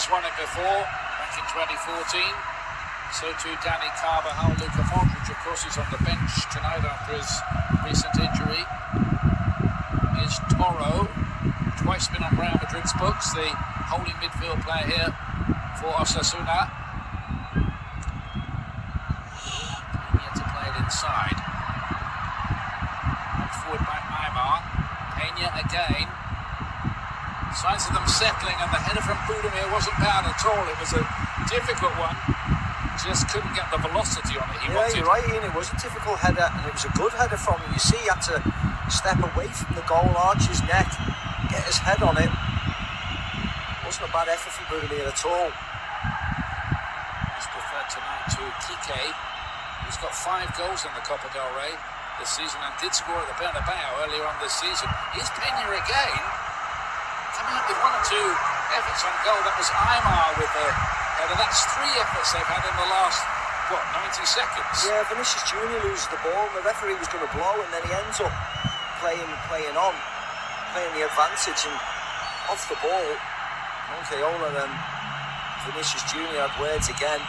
has won it before, back in 2014. So too Danny Carvajal. Luka Modric, of course, is on the bench tonight after his recent injury. Is Toro, twice been on Real Madrid's books, the holding midfield player here for Osasuna. Here to play it inside. Knocked forward by Aymar. Peña again. Signs of them settling, and the header from Budimir wasn't bad at all. It was a difficult one. Just couldn't get the velocity on it. You're right, Ian. It was a difficult header, and it was a good header from him. You see, he had to step away from the goal, arch his neck, get his head on it. Wasn't a bad effort from Budimir at all. He's preferred tonight to Kike, who's got 5 goals in the Copa del Rey this season and did score at the Bernabeu earlier on this season. Here's Peña again, coming up with 1 or 2 efforts on goal. That was Aymar with the header. That's 3 efforts they've had in the last, 90 seconds? Yeah, Vinicius Junior loses the ball, and the referee was going to blow, and then he ends up playing the advantage, and off the ball, Moncayola and Vinicius Junior had words again.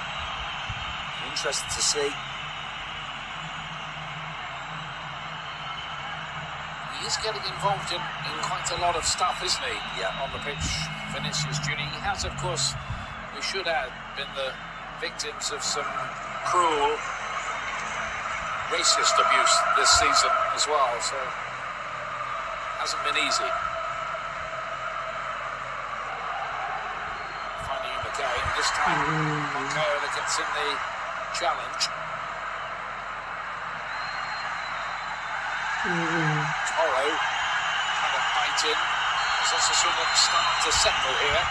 Interested to see. He is getting involved in quite a lot of stuff, isn't he? Yeah. On the pitch, Vinicius Junior. He has, of course, we should add, been the victims of some cruel, racist abuse this season as well, so hasn't been easy. Finding him again. This time, Moncayola gets in the challenge. Toro trying to bite in. As Osasuna start to settle here.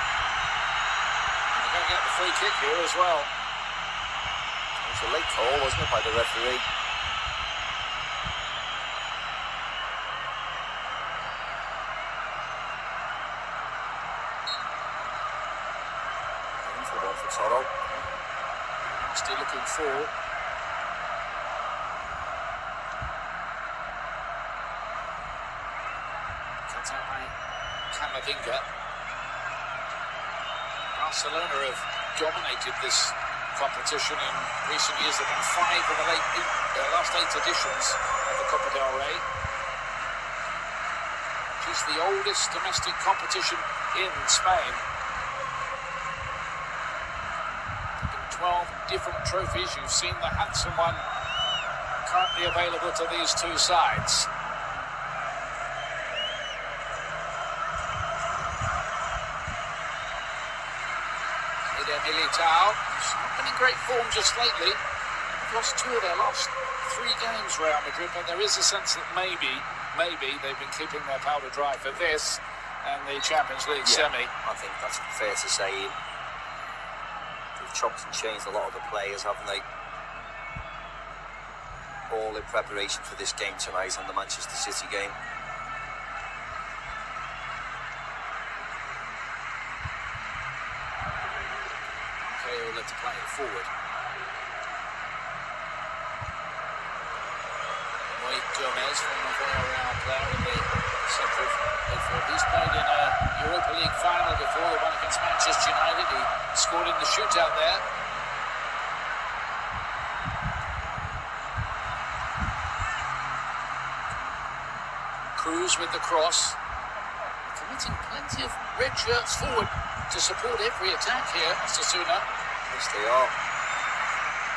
And they're going to get the free kick here as well. It was a late call, wasn't it, by the referee? Going for one for Toro. Still looking forward. Cut out by Camavinga. Barcelona have dominated this competition in recent years. They've won 5 of the last 8 editions of the Copa del Rey, which is the oldest domestic competition in Spain. There have been 12 different trophies. You've seen the handsome one currently available to these 2 sides. Militao, who's not been in great form just lately. They've lost 2 of their last 3 games, Real Madrid, but there is a sense that maybe they've been keeping their powder dry for this and the Champions League semi. I think that's fair to say. They've chopped and changed a lot of the players, haven't they? All in preparation for this game tonight and the Manchester City game. To play it forward. Moy Gomez, from the Villarreal player in the centre of midfield. He's played in a Europa League final before, the one against Manchester United. He scored in the shootout there. Cruz with the cross. Committing plenty of red shirts forward to support every attack here, Osasuna. Yes, they are.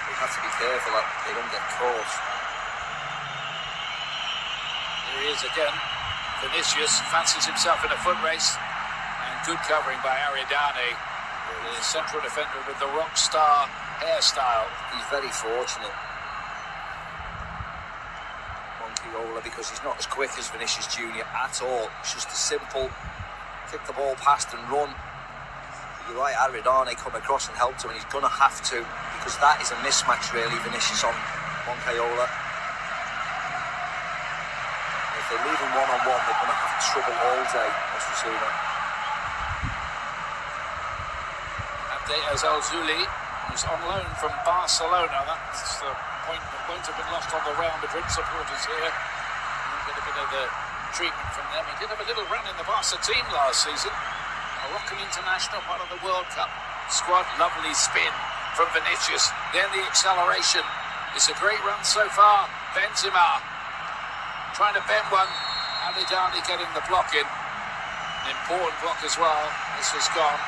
They have to be careful that they don't get caught. Here he is again. Vinicius fancies himself in a foot race. And good covering by Aridane, the central defender with the rock star hairstyle. He's very fortunate, Moncayola, because he's not as quick as Vinicius Junior at all. It's just a simple kick the ball past and run. You're right, Aridane come across and helped him, and he's going to have to, because that is a mismatch, really, Vinicius on Moncayola. If they leave him one-on-one, they're going to have trouble all day, Osasuna. Abde Azalzouli, who's on loan from Barcelona. That's the point that won't have been lost on the Real Madrid supporters here. We'll get a bit of the treatment from them. He did have a little run in the Barca team last season. Moroccan international, part of the World Cup squad. Lovely spin from Vinicius. Then the acceleration. It's a great run so far. Benzema trying to bend one. Alidani getting the block in. An important block as well. This was gone.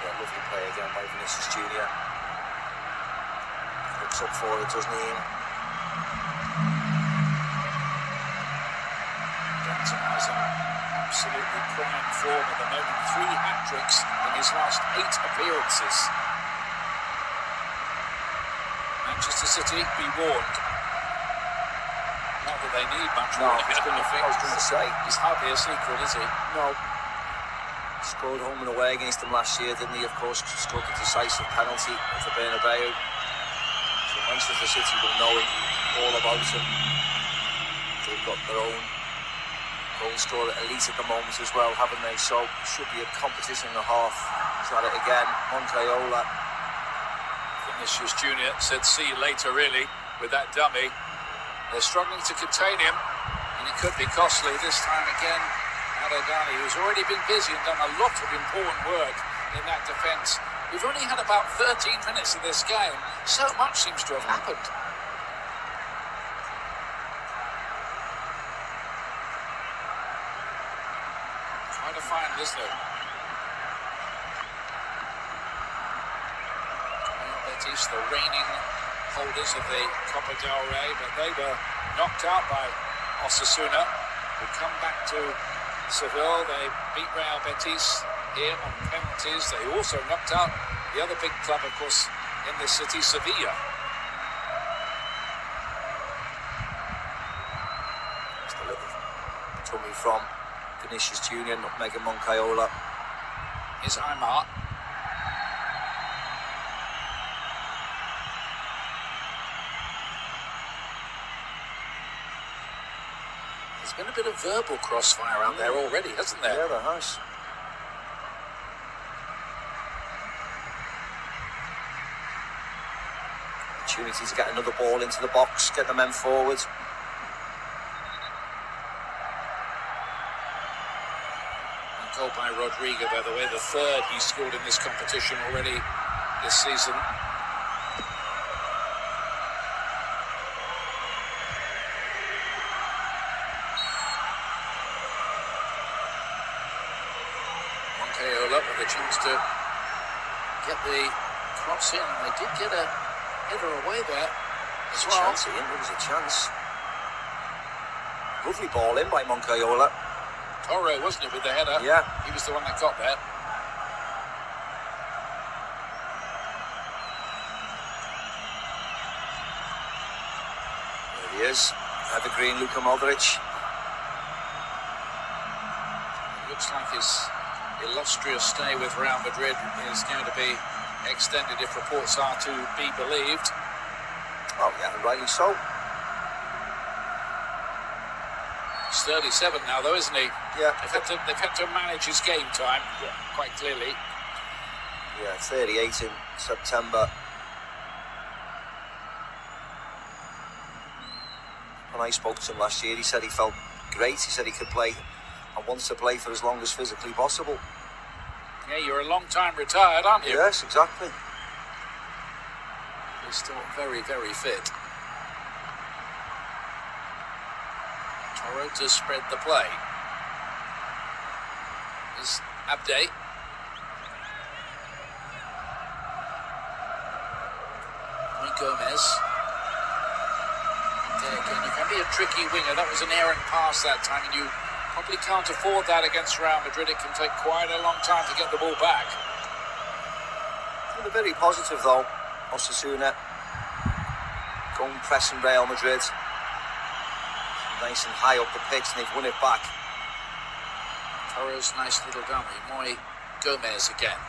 Yeah, lovely play again by Vinicius Junior. Looks up for it, doesn't he? Benzema's in absolutely prime form at the moment. 3 hat-tricks in his last 8 appearances. Manchester City, be warned. Not that they need much warning. I was going to say. He's hardly a secret, is he? No. Scored home and away against them last year, didn't he? Of course, scored the decisive penalty at the Bernabeu. So Manchester City will know him, all about him. They've got their own goal scorer elite at the moment as well, haven't they? So it should be a competition and a half. He's at it again. Moncayola. Vinicius Junior said see you later, really, with that dummy. They're struggling to contain him, and it could be costly this time again. Alidani, who's already been busy and done a lot of important work in that defence. We've only had about 13 minutes of this game. So much seems to have happened. Trying to find this though. Betis, the reigning holders of the Copa del Rey, but they were knocked out by Osasuna, who come back to Seville. They beat Real Betis here on penalties. They also knocked out the other big club, of course, in the city, Sevilla. Just a little tummy from Vinicius Junior, nutmegging Moncayola. Here's Aymar. There's been a bit of verbal crossfire out there already, hasn't there? Yeah, there has. Opportunity to get another ball into the box, get the men forward. And goal by Rodrigo, by the way, the 3rd he scored in this competition already this season. Moncayola with a chance to get the cross in, and they did get a header away there as well. Chance, Ian, there was a chance. Lovely ball in by Moncayola. Torre, wasn't it, with the header? Yeah. He was the one that got there. There he is. Evergreen Luka Modric. Looks like his illustrious stay with Real Madrid is going to be extended if reports are to be believed. Oh yeah, and rightly so. He's 37 now though, isn't he? Yeah. They've had to manage his game time, quite clearly. Yeah, 38 in September. When I spoke to him last year, he said he felt great. He said he could play and wants to play for as long as physically possible. Yeah, you're a long time retired, aren't you? Yes, exactly. He's still very, very fit. Toro to spread the play. Is Abde. Gomez. There again, you can be a tricky winger. That was an errant pass that time, and you probably can't afford that against Real Madrid. It can take quite a long time to get the ball back. They're very positive though, Osasuna. Going pressing Real Madrid. Nice and high up the pitch, and they've won it back. Toro's nice little dummy. Moy Gomez again.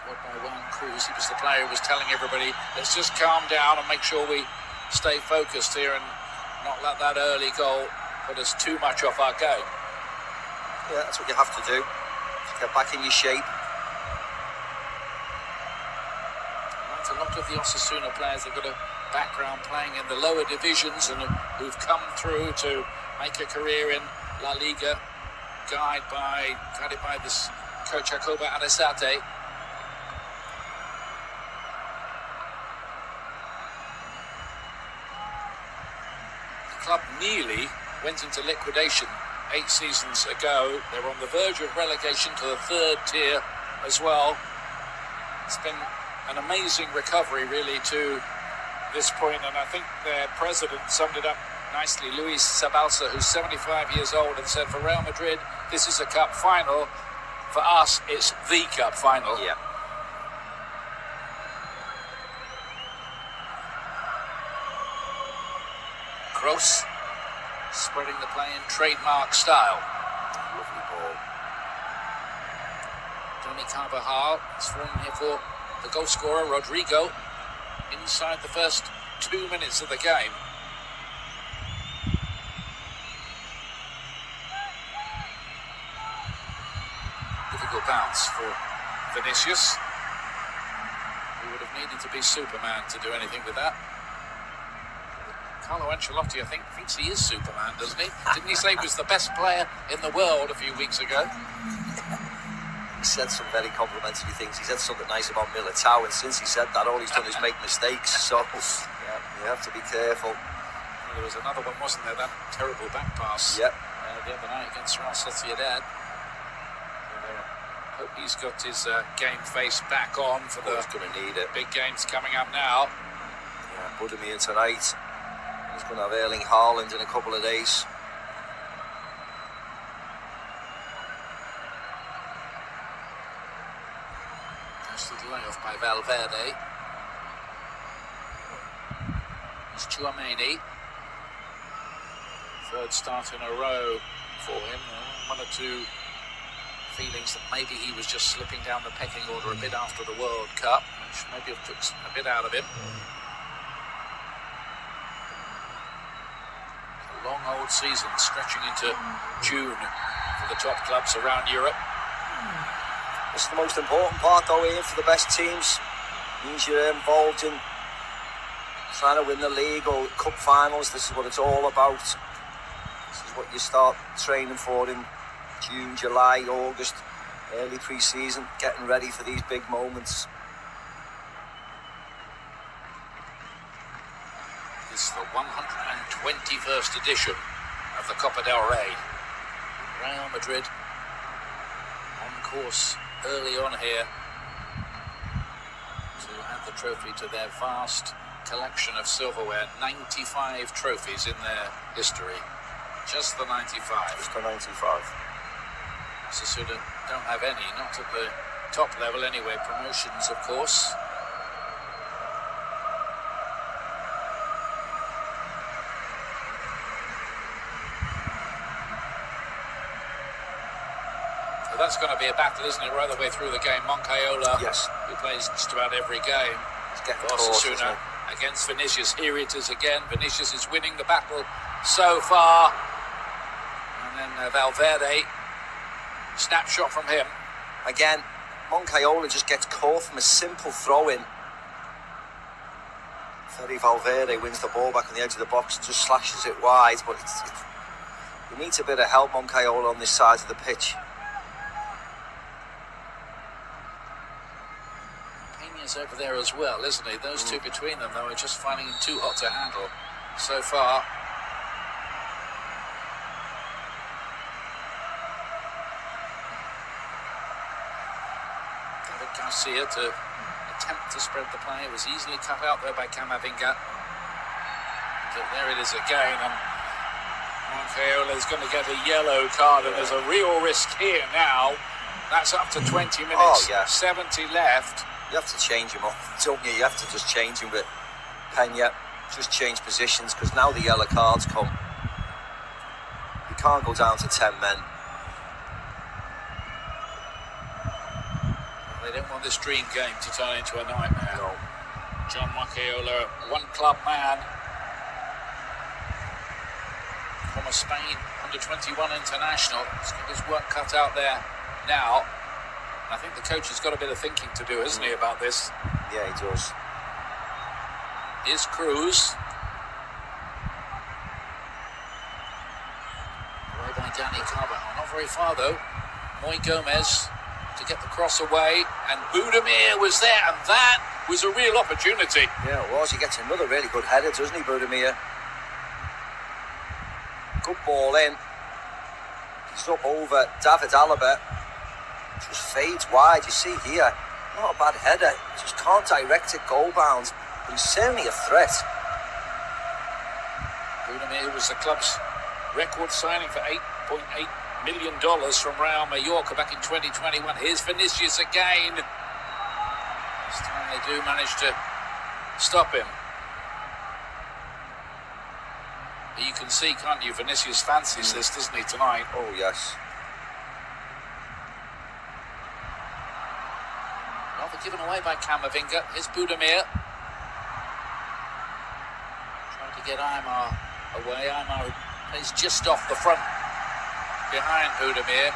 Followed by Juan Cruz. He was the player who was telling everybody, let's just calm down and make sure we stay focused here and not let that early goal put us too much off our game. Yeah, that's what you have to do. Just get back in your shape. That's a lot of the Osasuna players. They've got a background playing in the lower divisions and who've come through to make a career in La Liga, guided by this coach Jacobo Arrasate. The club nearly went into liquidation 8 seasons ago. They were on the verge of relegation to the 3rd tier as well. It's been an amazing recovery really to this point, and I think their president summed it up nicely, Luis Sabalsa, who's 75 years old, and said for Real Madrid this is a cup final, for us it's the cup final. Yeah. Kroos spreading the play in trademark style. Lovely ball. Tony Carvajal is falling here for the goal scorer, Rodrigo, inside the first 2 minutes of the game. Difficult bounce for Vinicius. He would have needed to be Superman to do anything with that. Carlo Ancelotti, I think, thinks he is Superman, doesn't he? Didn't he say he was the best player in the world a few weeks ago? He said some very complimentary things. He said something nice about Militao, and since he said that, all he's done is make mistakes. So, yeah, you have to be careful. Well, there was another one, wasn't there? That terrible back pass Yep. The other night against Real Sociedad. Hope he's got his game face back on for the He's going to need it. big games coming up now. Yeah, Budimir tonight. He's going to have Erling Haaland in a couple of days. Nice little layoff by Valverde. It's Tchouaméni. 3rd start in a row for him. 1 or 2 feelings that maybe he was just slipping down the pecking order a bit after the World Cup, which maybe have took a bit out of him. A long old season stretching into June for the top clubs around Europe. This is the most important part, though, Ian, for the best teams. Means you're involved in trying to win the league or cup finals. This is what it's all about. This is what you start training for in June, July, August, early pre-season, getting ready for these big moments. This is the 121st edition of the Copa del Rey. Real Madrid on course early on here to add the trophy to their vast collection of silverware. 95 trophies in their history. Just the 95. Just the 95. Osasuna don't have any, not at the top level anyway. Promotions, of course. Well, that's going to be a battle, isn't it, right the way through the game? Moncayola, Yes. who plays just about every game He's getting for caught, isn't Osasuna he? against Vinicius. Here it is again. Vinicius is winning the battle so far. And then Valverde, snapshot from him. Again, Moncayola just gets caught from a simple throw-in. Fede Valverde wins the ball back on the edge of the box and just slashes it wide, but he needs a bit of help, Moncayola, on this side of the pitch. Peña's over there as well, isn't he? Those two between them, though, are just finding him too hot to handle so far. Garcia to attempt to spread the play. It was easily cut out there by Camavinga. But there it is again, and Moncayola is going to get a yellow card, and there's a real risk here now. That's up to 20 minutes. Oh, yeah. 70 left. You have to change him up, don't you? You have to just change him with Peña. Just change positions, because now the yellow cards come. You can't go down to 10 men. They don't want this dream game to turn into a nightmare. No. John Moncayola, one club man, former Spain under-21 international. He's got his work cut out there now. I think the coach has got a bit of thinking to do, hasn't he, about this? Yeah, he does. Here's Cruz. Away by Dani Carvajal. Not very far though. Moy Gomez to get the cross away, and Budimir was there, and that was a real opportunity. Yeah, it was. He gets another really good header, doesn't he, Budimir? Good ball in. He's up over David Alaba. Just fades wide. You see here, not a bad header. Just can't direct it goal bound. But he's certainly a threat. Budimir was the club's record signing for $8.8 million from Real Mallorca back in 2021. Here's Vinicius again. This time they do manage to stop him. But you can see, can't you, Vinicius fancies this, doesn't he, tonight? Oh, yes. Rather given away by Camavinga. Here's Budimir. Trying to get Aymar away. Aymar plays just off the front behind Budimir.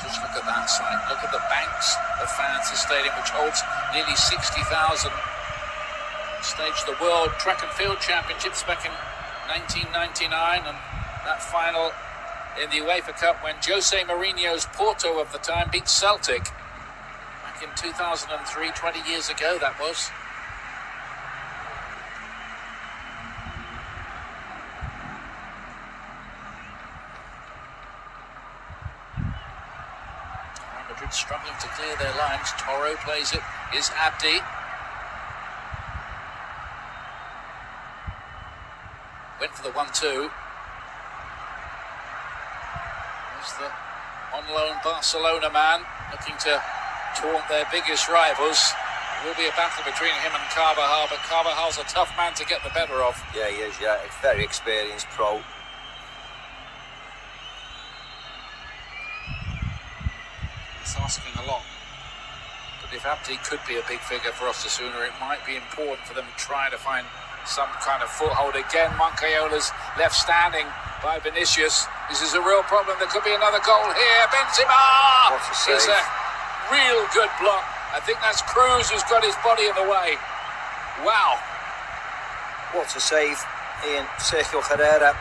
Just look at that side. Look at the banks of fans. The stadium, which holds nearly 60,000, staged the World Track and Field Championships back in 1999, and that final in the UEFA Cup when Jose Mourinho's Porto of the time beat Celtic back in 2003, 20 years ago that was. Real Madrid struggling to clear their lines. Toro plays it. Is Abdi. Went for the 1-2. The on-loan Barcelona man looking to taunt their biggest rivals. It will be a battle between him and Carvajal, but Carvajal's a tough man to get the better of. Yeah, he is, yeah. A very experienced pro. It's asking a lot. But if Abdi could be a big figure for Osasuna, it might be important for them trying to find some kind of foothold. Again, Moncayola's left standing by Vinicius. This is a real problem. There could be another goal here. Benzema! What a save. It's a real good block. I think that's Cruz who's got his body in the way. Wow. What a save, Ian. Sergio Herrera.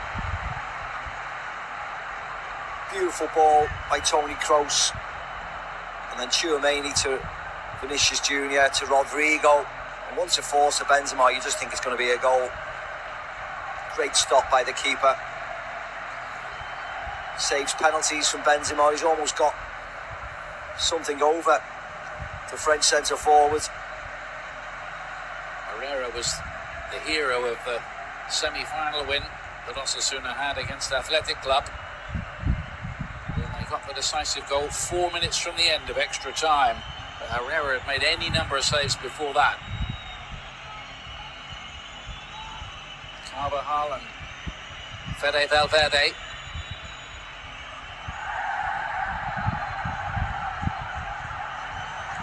Beautiful ball by Toni Kroos. And then Tchouaméni to Vinicius Jr. to Rodrigo. And once it falls to Benzema, you just think it's going to be a goal. Great stop by the keeper. Saves penalties from Benzema. He's almost got something over the French centre forward. Herrera was the hero of the semi-final win that Osasuna had against Athletic Club. When they got the decisive goal 4 minutes from the end of extra time. But Herrera had made any number of saves before that. Carvajal and Fede Valverde.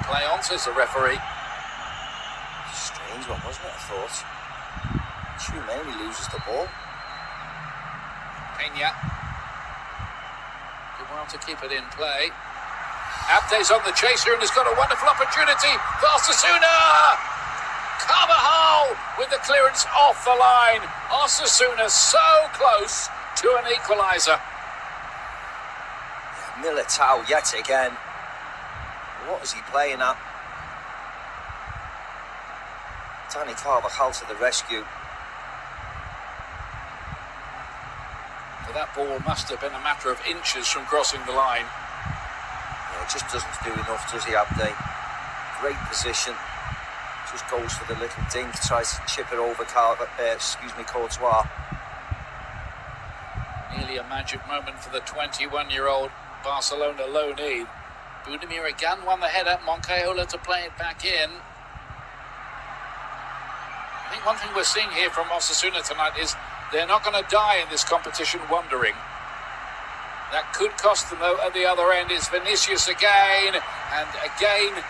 Play on, says the referee. Strange one, wasn't it, I thought. Tchouaméni loses the ball. Peña. Did well to keep it in play. Abde's on the chase here and has got a wonderful opportunity for Osasuna. Carvajal with the clearance off the line. Osasuna so close to an equaliser. Militao yet again. What is he playing at? Dani Carvajal to the rescue. Well, that ball must have been a matter of inches from crossing the line. Yeah, it just doesn't do enough, does he, Abde? Great position. Just goes for the little dink, tries to chip it over Courtois. Nearly a magic moment for the 21-year-old Barcelona loanee. Budimir again won the header. Moncayola to play it back in. I think one thing we're seeing here from Osasuna tonight is they're not going to die in this competition wondering. That could cost them, though, at the other end. It's Vinicius again, and again,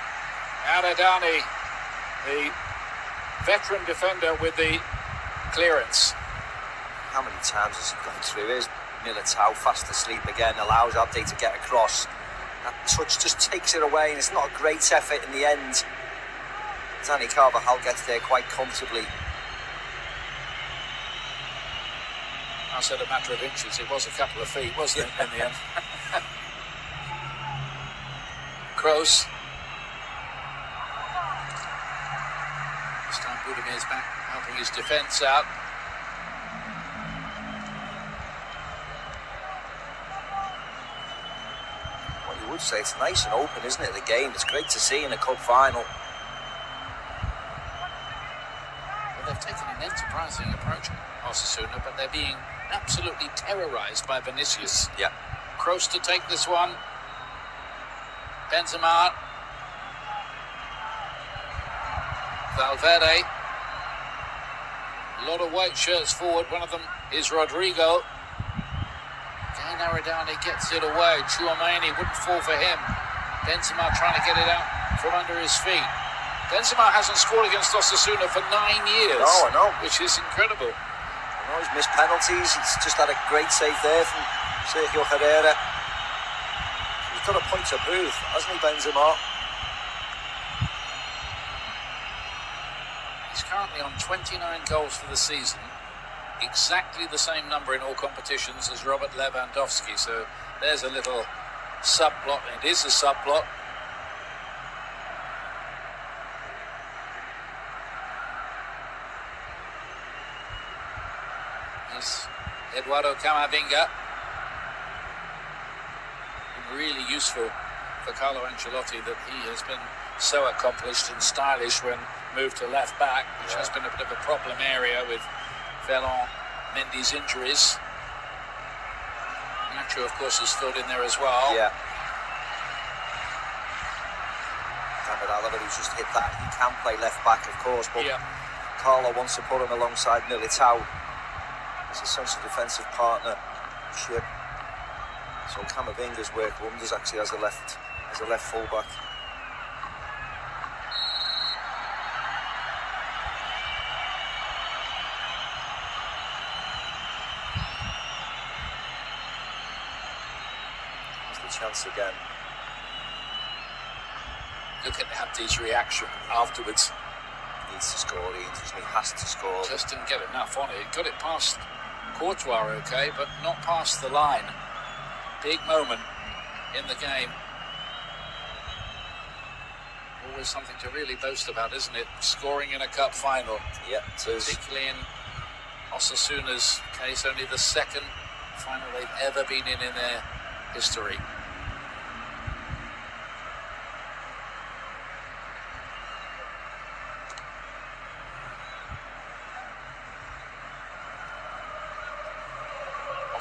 Aradani, the veteran defender, with the clearance. How many times has he gone through? Here's Militao fast asleep again, allows Abde to get across. That touch just takes it away, and it's not a great effort in the end. Dani Carvajal gets there quite comfortably. I said a matter of inches. It was a couple of feet, wasn't it, in the end? Kroos. This time Budimir's back, helping his defence out. Well, you would say it's nice and open, isn't it, the game? It's great to see in a cup final. Well, they've taken an enterprising approach, Osasuna, but they're being absolutely terrorised by Vinicius. Yeah. Kroos to take this one. Benzema. Valverde. A lot of white shirts forward. One of them is Rodrigo. Again, Aridane gets it away. Tchouaméni wouldn't fall for him. Benzema trying to get it out from under his feet. Benzema hasn't scored against Osasuna for 9 years. Oh, I know. Which is incredible. He's missed penalties. He's just had a great save there from Sergio Herrera. He's got a point to prove, hasn't he, Benzema? He's currently on 29 goals for the season. Exactly the same number in all competitions as Robert Lewandowski. So there's a little subplot. It is a subplot. Eduardo Camavinga. Really useful for Carlo Ancelotti that he has been so accomplished and stylish when moved to left back, which has been a bit of a problem area with Ferland Mendy's injuries. Nacho, of course, has filled in there as well. Yeah. David Alaba, who's just hit that. He can play left back, of course, but Carlo wants to put him alongside Militao as a central defensive partnership. So Camavinga's work wonders actually as a left fullback. There's the chance again. Look at Abdi's reaction afterwards. He needs to score, he has to score. Just didn't get enough on it. Got it past Courtois, okay, but not past the line. Big moment in the game. Always something to really boast about, isn't it? Scoring in a cup final. Yeah, it is. Particularly in Osasuna's case, only the second final they've ever been in their history.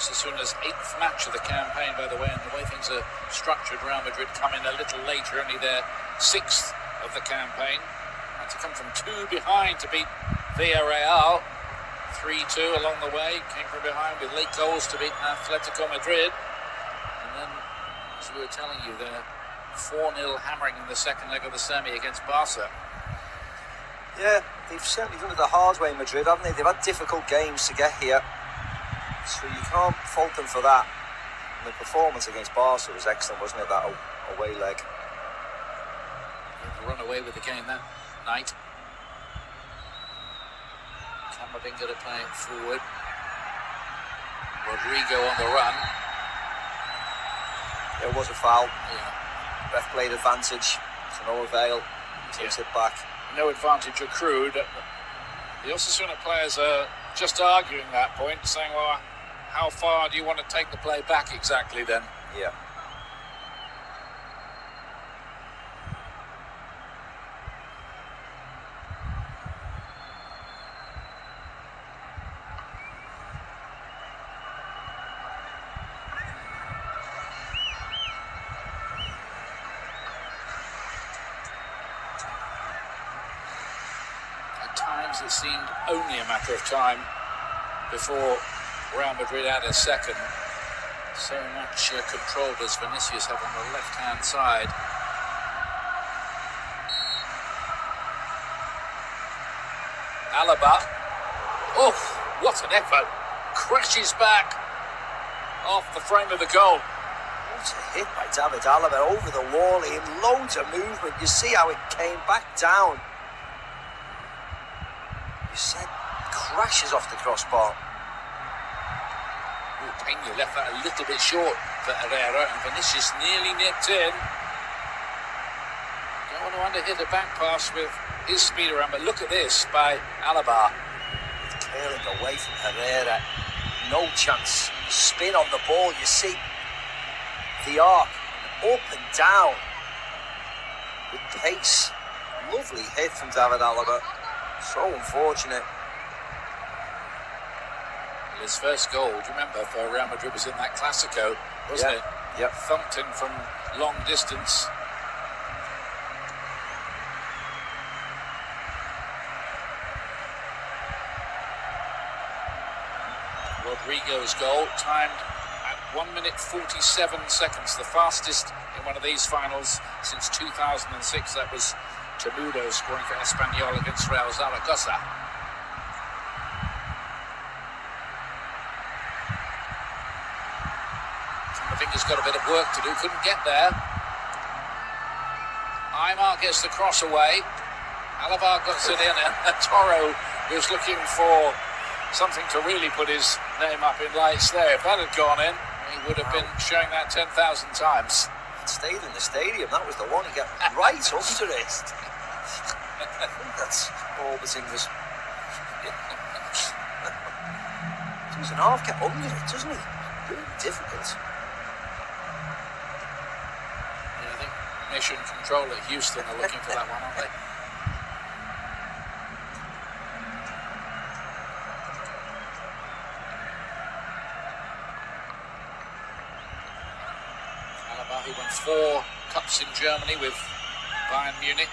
Osasuna's 8th match of the campaign, by the way, and the way things are structured, Real Madrid come in a little later, only their 6th of the campaign. Had to come from 2 behind to beat Villarreal. 3-2 along the way, came from behind with late goals to beat Atletico Madrid. And then, as we were telling you, they're 4-0 hammering in the second leg of the semi against Barca. Yeah, they've certainly done it the hard way, Madrid, haven't they? They've had difficult games to get here. So you can't fault them for that. And the performance against Barca was excellent, wasn't it, that away leg? To run away with the game that night. Camavinga to play it forward. Rodrigo on the run. There was a foul. Yeah. Ref played advantage to no avail. Takes it back. No advantage accrued. The Osasuna players are just arguing that point, saying, well, how far do you want to take the play back exactly then? Yeah. At times it seemed only a matter of time before Real Madrid had a second. So much control does Vinicius have on the left-hand side. Alaba. Oh, what an effort crashes back off the frame of the goal. What a hit by David Alaba over the wall in loads of movement. You see how it came back down. You said crashes off the crossbar. Pena left that a little bit short for Herrera, and Vinicius nearly nipped in. Don't want to underhit a back pass with his speed around, but look at this by Alaba. Curling away from Herrera. No chance. Spin on the ball, you see the arc up and down with pace. Lovely hit from David Alaba. So unfortunate. His first goal, do you remember, for Real Madrid was in that Clasico, wasn't it? Yep. Thumped in from long distance. Rodrigo's goal, timed at 1 minute 47 seconds, the fastest in one of these finals since 2006. That was Temudo scoring for Espanyol against Real Zaragoza. Camavinga's got a bit of work to do, couldn't get there. Aymar gets the cross away. Alaba got it in, and Toro was looking for something to really put his name up in lights there. If that had gone in, he would have been showing that 10,000 times. It stayed in the stadium. That was the one he got right up to it. I think that's all the thing was. Doesn't half get under it, doesn't he? Really difficult. Yeah, I think Mission Control at Houston are looking for that one, aren't they? He won 4 cups in Germany with Bayern Munich.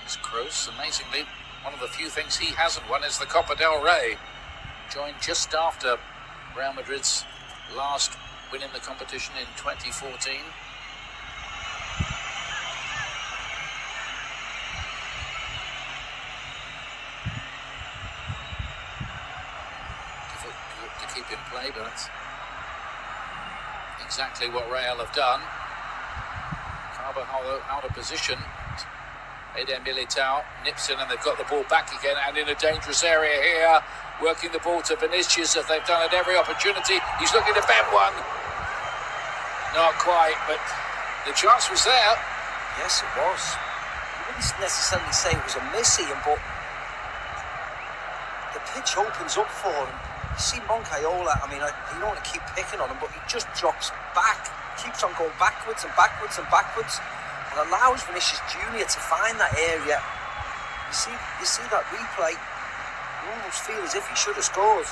It's Kroos, amazingly, one of the few things he hasn't won is the Copa del Rey. Joined just after Real Madrid's last win in the competition in 2014. In play, but that's exactly what Real have done. Carvajal out of position. Eder Militao nips in, and they've got the ball back again, and in a dangerous area here, working the ball to Vinicius as they've done at every opportunity. He's looking to bend one. Not quite, but the chance was there. Yes, it was. You wouldn't necessarily say it was a missing, but the pitch opens up for him. You see Moncayola, I mean, you don't want to keep picking on him, but he just drops back, keeps on going backwards and backwards and backwards, and allows Vinicius Junior to find that area. You see that replay, you almost feel as if he should have scored.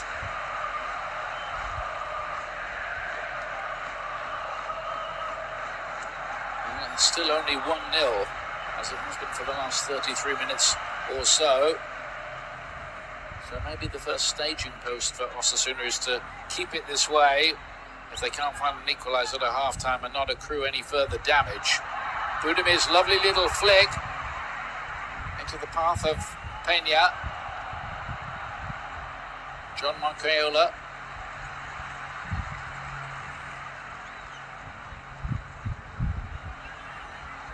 And it's still only 1-0, as it has been for the last 33 minutes or so. So maybe the first staging post for Osasuna is to keep it this way if they can't find an equaliser at half-time and not accrue any further damage. Budamir's lovely little flick into the path of Pena. John Moncayola.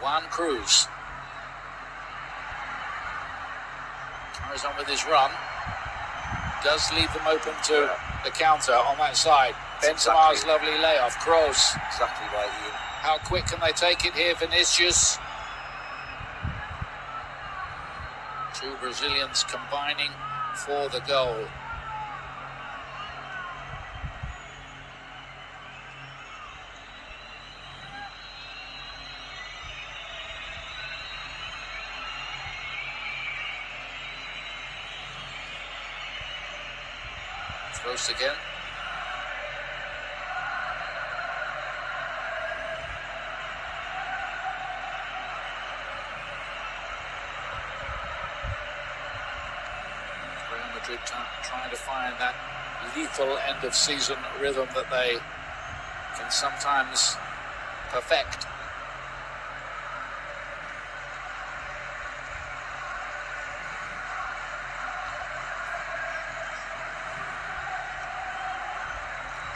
Juan Cruz. Carries on with his run. Does leave them open to the counter on that side. Benzema's exactly lovely layoff. Kroos. Exactly right, Ian. How quick can they take it here, Vinicius? 2 Brazilians combining for the goal. Close again. Real Madrid trying to find that lethal end of season rhythm that they can sometimes perfect.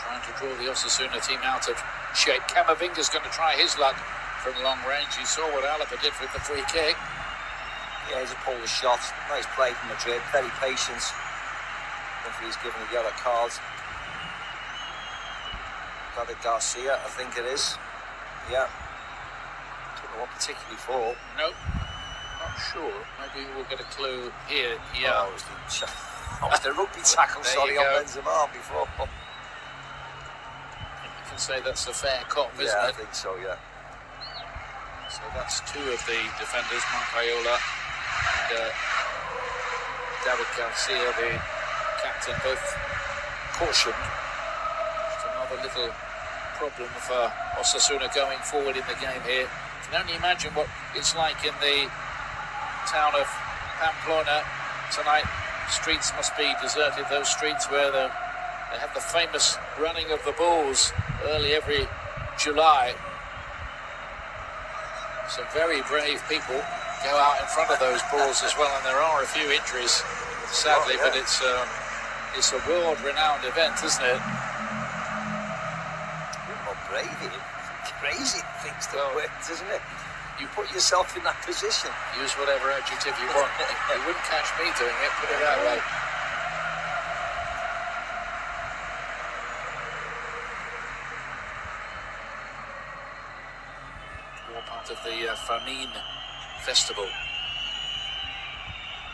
Trying to draw the Osasuna team out of shape. Camavinga's going to try his luck from long range. You saw what Alaba did with the free kick. Yeah, he's a Polish shot. Nice play from Madrid. Very patient. Referee's given a yellow card. David Garcia, I think it is. Yeah. Don't know what particularly for. Nope. Not sure. Maybe we'll get a clue here. Yeah. Oh, it was the rugby tackle, sorry, on Benzema before. You can say that's a fair cop, isn't it? Yeah, I think so, yeah. So that's two of the defenders, Moncayola and David Garcia, the captain, both cautioned. Just another little problem for Osasuna going forward in the game here. You can only imagine what it's like in the town of Pamplona tonight. Streets must be deserted, those streets where they have the famous running of the bulls early every July. Some very brave people go out in front of those bulls as well, and there are a few injuries, sadly, but it's a world-renowned event, isn't it? Well, brave, crazy things to win, isn't it? You put yourself in that position. Use whatever adjective you want. You wouldn't catch me doing it, put it that way. All part of the Famine Festival.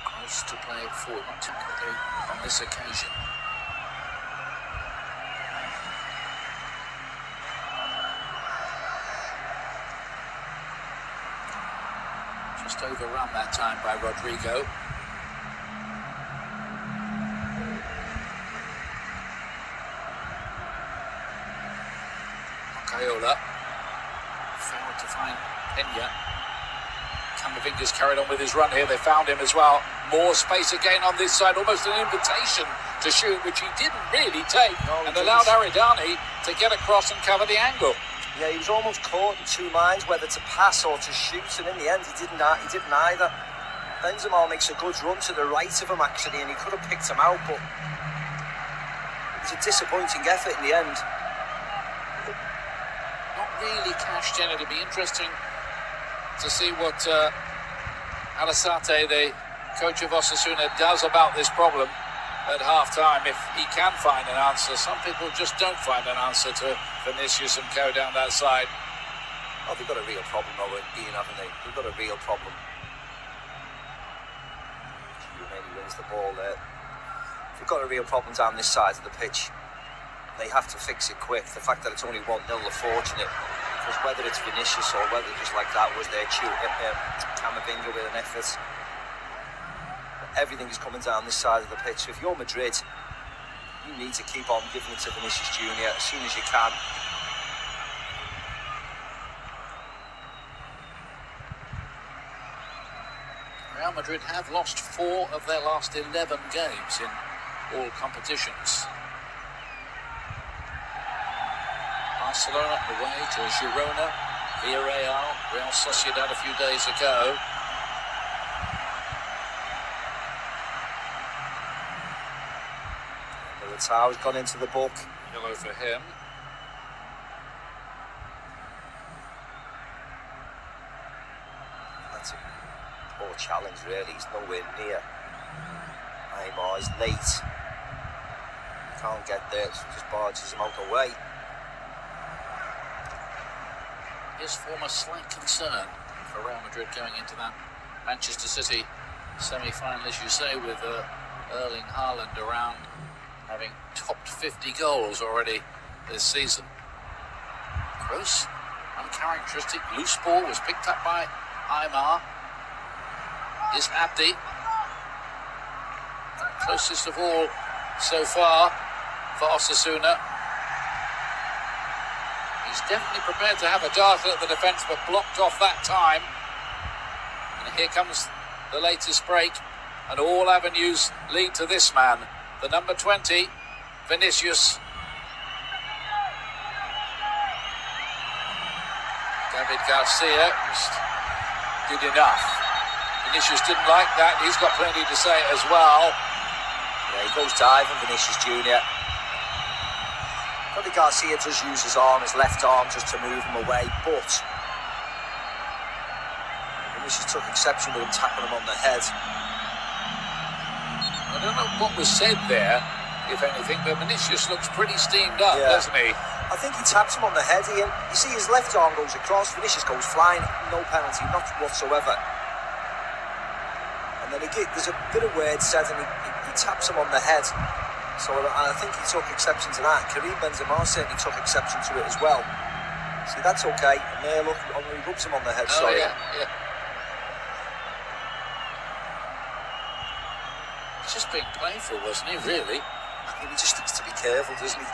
Close to play it forward, not too quickly on this occasion. Just overrun that time by Rodrigo. Moncayola failed to find Pena. Camavinga's carried on with his run here. They found him as well. More space again on this side. Almost an invitation to shoot, which he didn't really take, and allowed Aridani to get across and cover the angle. Yeah, he was almost caught in two minds whether to pass or to shoot, and in the end he didn't either. Benzema makes a good run to the right of him actually, and he could have picked him out, but it was a disappointing effort in the end. Not really cashed in. It'll be interesting to see what Alasate, the coach of Osasuna, does about this problem at half-time, if he can find an answer. Some people just don't find an answer to Vinicius and co down that side. Oh, they've got a real problem over Ian, haven't they? They've got a real problem. Giovanni wins the ball there. They've got a real problem down this side of the pitch. They have to fix it quick. The fact that it's only 1-0 are fortunate, because whether it's Vinicius or whether just like that was their Camavinga with an effort, everything is coming down this side of the pitch. So if you're Madrid, you need to keep on giving it to Vinicius Junior as soon as you can. Real Madrid have lost 4 of their last 11 games in all competitions. Barcelona away to Girona, Villarreal, Real Sociedad a few days ago. Militao's gone into the book. Yellow for him. That's a poor challenge, really. He's nowhere near. Neymar is late. Can't get there, so just barges him out the way. His former slight concern for Real Madrid going into that Manchester City semi-final, as you say, with Erling Haaland around, having topped 50 goals already this season. Gross, uncharacteristic, loose ball was picked up by Aymar. Is Abdi closest of all so far for Osasuna. He's definitely prepared to have a dart at the defence, but blocked off that time. And here comes the latest break, and all avenues lead to this man, the number 20, Vinicius. David Garcia just did enough. Vinicius didn't like that. He's got plenty to say as well. Yeah, he goes diving, Vinicius Junior. David Garcia does use his arm, his left arm, just to move him away, but Vinicius took exception with him tapping him on the head. I don't know what was said there, if anything, but Vinicius looks pretty steamed up, doesn't he? I think he taps him on the head, Ian. You see his left arm goes across, Vinicius goes flying, no penalty, not whatsoever. And then there's a bit of word said, and he taps him on the head. So and I think he took exception to that. Karim Benzema certainly took exception to it as well. See, that's okay. And there, look, he rubs him on the head. Oh, sorry. Yeah. He's just being playful, wasn't he, really? I mean, he just needs to be careful, doesn't he?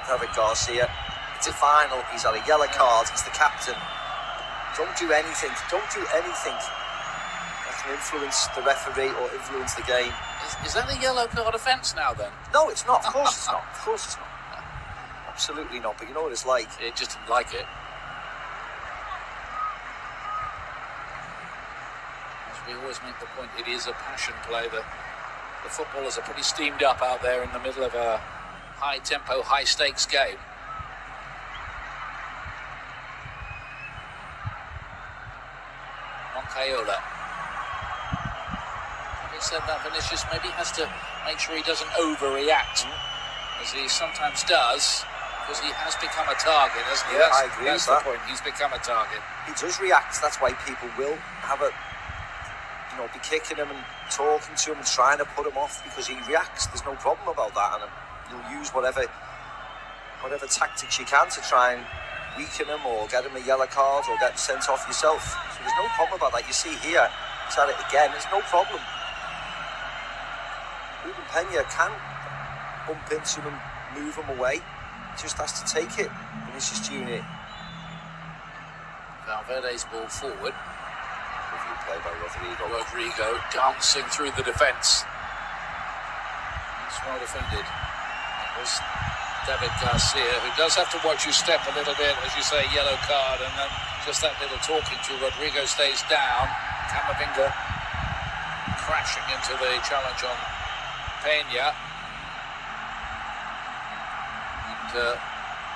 David Garcia. It's a final. He's had a yellow card. He's the captain. Don't do anything. Don't do anything that can influence the referee or influence the game. Is that a yellow card offence now, then? No, it's not. Of course it's not. Of course it's not. Absolutely not. But you know what it's like. It just didn't like it. As we always make the point, it is a passion play. The footballers are pretty steamed up out there in the middle of a high-tempo, high-stakes game. Moncayola. He said that Vinicius maybe has to make sure he doesn't overreact, as he sometimes does, because he has become a target, hasn't he? Yeah, I agree with That's that. the point. He's become a target. He does react. That's why people will have a, be kicking him and talking to him and trying to put him off, because he reacts. There's no problem about that, and you'll use whatever tactics you can to try and weaken him or get him a yellow card or get him sent off yourself. So there's no problem about that. You see here, he's had it again. There's no problem. Ruben Peña can bump into him, move him away. He just has to take it. Vinicius Junior. Valverde's ball forward. Review play by Rodrigo. Rodrigo dancing through the defence. That's well defended. It was David Garcia, who does have to watch his step a little bit, as you say, yellow card, and then just that little talking to. Rodrigo stays down. Camavinga crashing into the challenge on Peña. And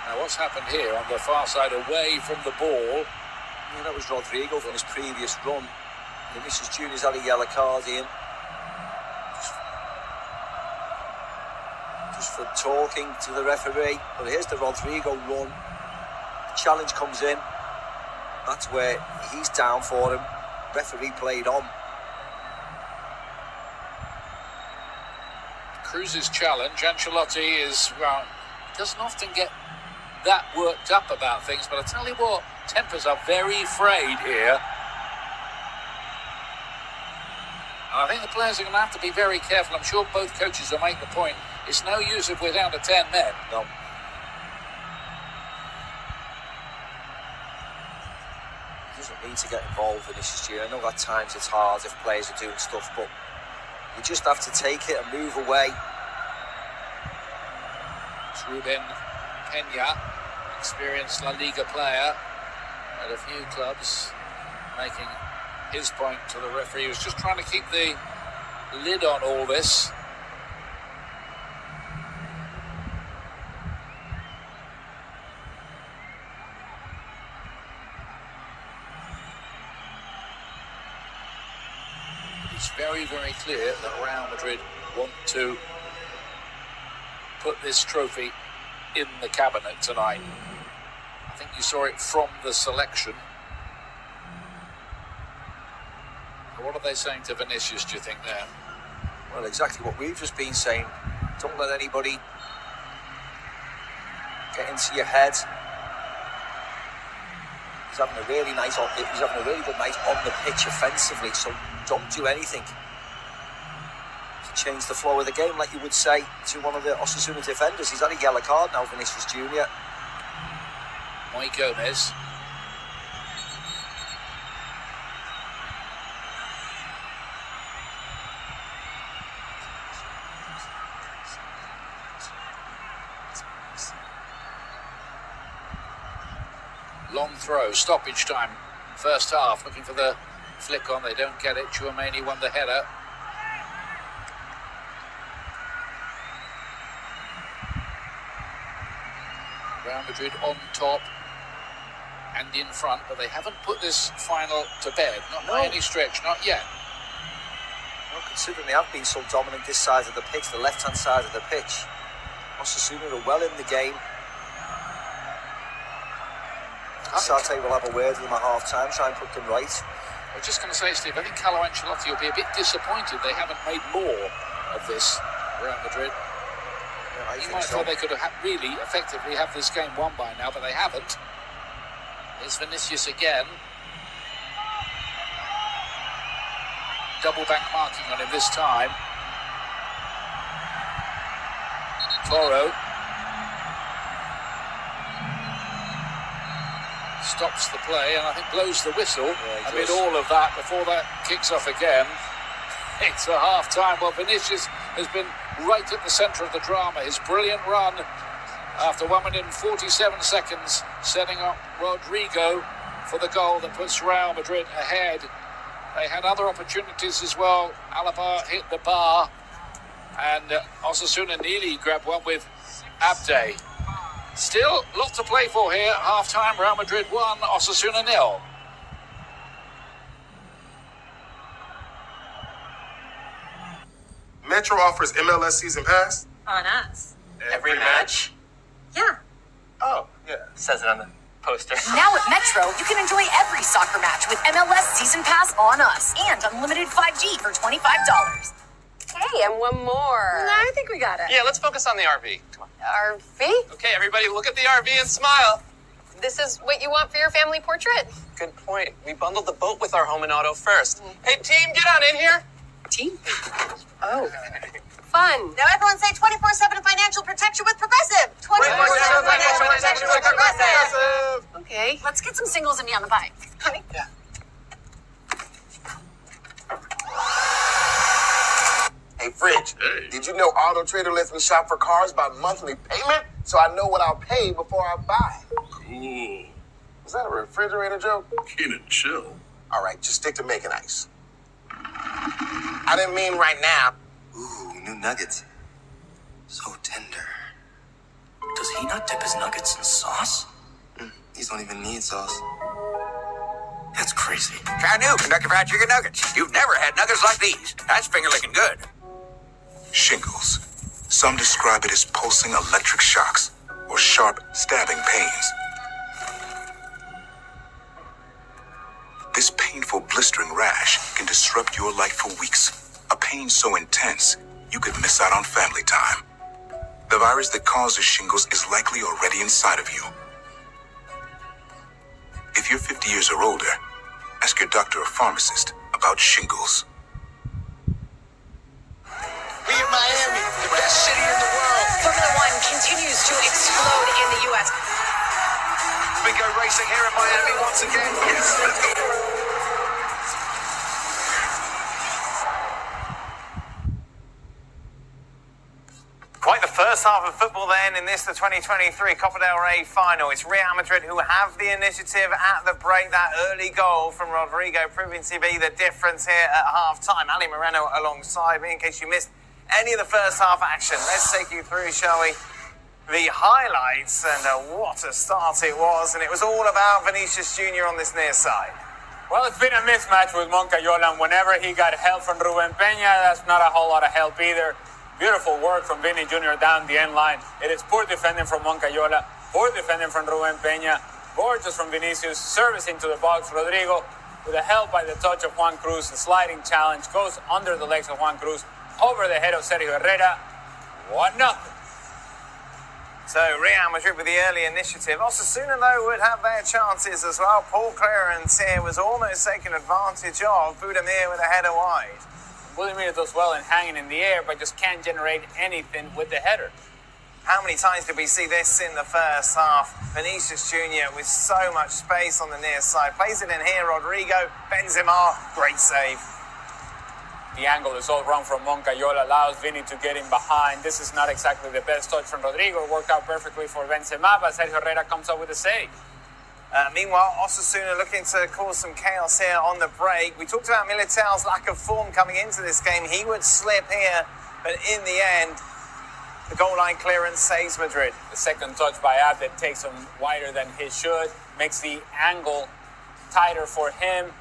now what's happened here on the far side, away from the ball? Yeah, that was Rodrigo from his previous run. Vinicius Junior's had a yellow card, Ian. Just for talking to the referee. But here's the Rodrigo run. The challenge comes in. That's where he's down for him. Referee played on. Cruz's challenge. Ancelotti doesn't often get that worked up about things, but I tell you what, tempers are very frayed here. And I think the players are going to have to be very careful. I'm sure both coaches will make the point. It's no use if we're down to 10 men. No. He doesn't need to get involved in this year. I know at times it's hard if players are doing stuff, but you just have to take it and move away. It's Ruben Peña, experienced La Liga player at a few clubs, making his point to the referee. He was just trying to keep the lid on all this. But it's very, very clear that Real Madrid want to put this trophy in the cabinet tonight. I think you saw it from the selection. What are they saying to Vinicius, do you think, there? Well, exactly what we've just been saying. Don't let anybody get into your head. He's having a really good night on the pitch offensively, so don't do anything to change the flow of the game, like you would say to one of the Osasuna defenders. He's had a yellow card now, Vinicius Junior. Moy Gomez. Long throw, stoppage time, first half, looking for the flick on, they don't get it. Chouameni won the header. Real Madrid on top and in front, but they haven't put this final to bed, not by any stretch, not yet. Well, considering they have been so dominant this side of the pitch, the left-hand side of the pitch, Osasuna are well in the game. Sarte will have a word with them at half-time, try and put them right. I was just going to say, Steve, I think Carlo Ancelotti will be a bit disappointed they haven't made more of this, Real Madrid. Yeah, He might feel they could have really effectively have this game won by now, but they haven't. Here's Vinicius again. Double back marking on him this time. Toro stops the play and I think blows the whistle amid all of that before that kicks off again. It's a half-time. Well, Vinicius has been right at the centre of the drama. His brilliant run after 1 minute and 47 seconds, setting up Rodrigo for the goal that puts Real Madrid ahead. They had other opportunities as well. Alaba hit the bar and Osasuna nearly grabbed one with Abde. Still, lot to play for here. Half-time, Real Madrid 1, Osasuna 0. Metro offers MLS season pass. On us. Every match? Yeah. Oh, yeah. Says it on the poster. Now at Metro, you can enjoy every soccer match with MLS Season Pass on us and unlimited 5G for $25. Hey, and one more. I think we got it. Yeah, let's focus on the RV. Come on. RV? Okay, everybody look at the RV and smile. This is what you want for your family portrait? Good point. We bundled the boat with our home and auto first. Hey, team, get on in here. Team? Oh. Fun. Now everyone say 24/7 financial protection with Progressive. 24/7 financial protection with Progressive. Okay. Let's get some singles and me on the bike. Honey? Yeah. Hey, Fridge, did you know Auto Trader lets me shop for cars by monthly payment? So I know what I'll pay before I buy. Cool. Was that a refrigerator joke? Keenan, chill. All right, just stick to making ice. I didn't mean right now. Ooh, new nuggets. So tender. Does he not dip his nuggets in sauce? These don't even need sauce. That's crazy. Try new Kentucky Fried Chicken Nuggets. You've never had nuggets like these. That's finger-licking good. Shingles. Some describe it as pulsing electric shocks or sharp stabbing pains. This painful blistering rash can disrupt your life for weeks. A pain so intense, you could miss out on family time. The virus that causes shingles is likely already inside of you. If you're 50 years or older, ask your doctor or pharmacist about shingles. We in Miami, the best city in the world. Formula One continues to explode in the U.S. We go racing here in Miami once again. Yes, let's go. Quite the first half of football then in this, the 2023 Copa del Rey final. It's Real Madrid who have the initiative at the break. That early goal from Rodrigo proving to be the difference here at half-time. Ali Moreno alongside me in case you missed any of the first half action. Let's take you through, shall we, the highlights and what a start it was. And it was all about Vinicius Jr. on this near side. Well, it's been a mismatch with Moncayola, and whenever he got help from Ruben Peña, that's not a whole lot of help either. Beautiful work from Vinny Jr. down the end line. It is poor defending from Moncayola, poor defending from Ruben Peña, gorgeous from Vinicius, servicing to the box. Rodrigo, with a help by the touch of Juan Cruz, a sliding challenge, goes under the legs of Juan Cruz, over the head of Sergio Herrera. 1-0. So Real Madrid with the early initiative. Osasuna, though, would have their chances as well. Paul clearance here was almost taken advantage of. Budimir with a header wide. Budimir does well in hanging in the air, but just can't generate anything with the header. How many times did we see this in the first half? Vinicius Jr. with so much space on the near side. Plays it in here, Rodrigo. Benzema, great save. The angle is all wrong from Moncayola, allows Vinny to get in behind. This is not exactly the best touch from Rodrigo. It worked out perfectly for Benzema, but Sergio Herrera comes up with a save. Meanwhile, Osasuna looking to cause some chaos here on the break. We talked about Militao's lack of form coming into this game. He would slip here, but in the end, the goal line clearance saves Madrid. The second touch by Abed takes him wider than he should, makes the angle tighter for him,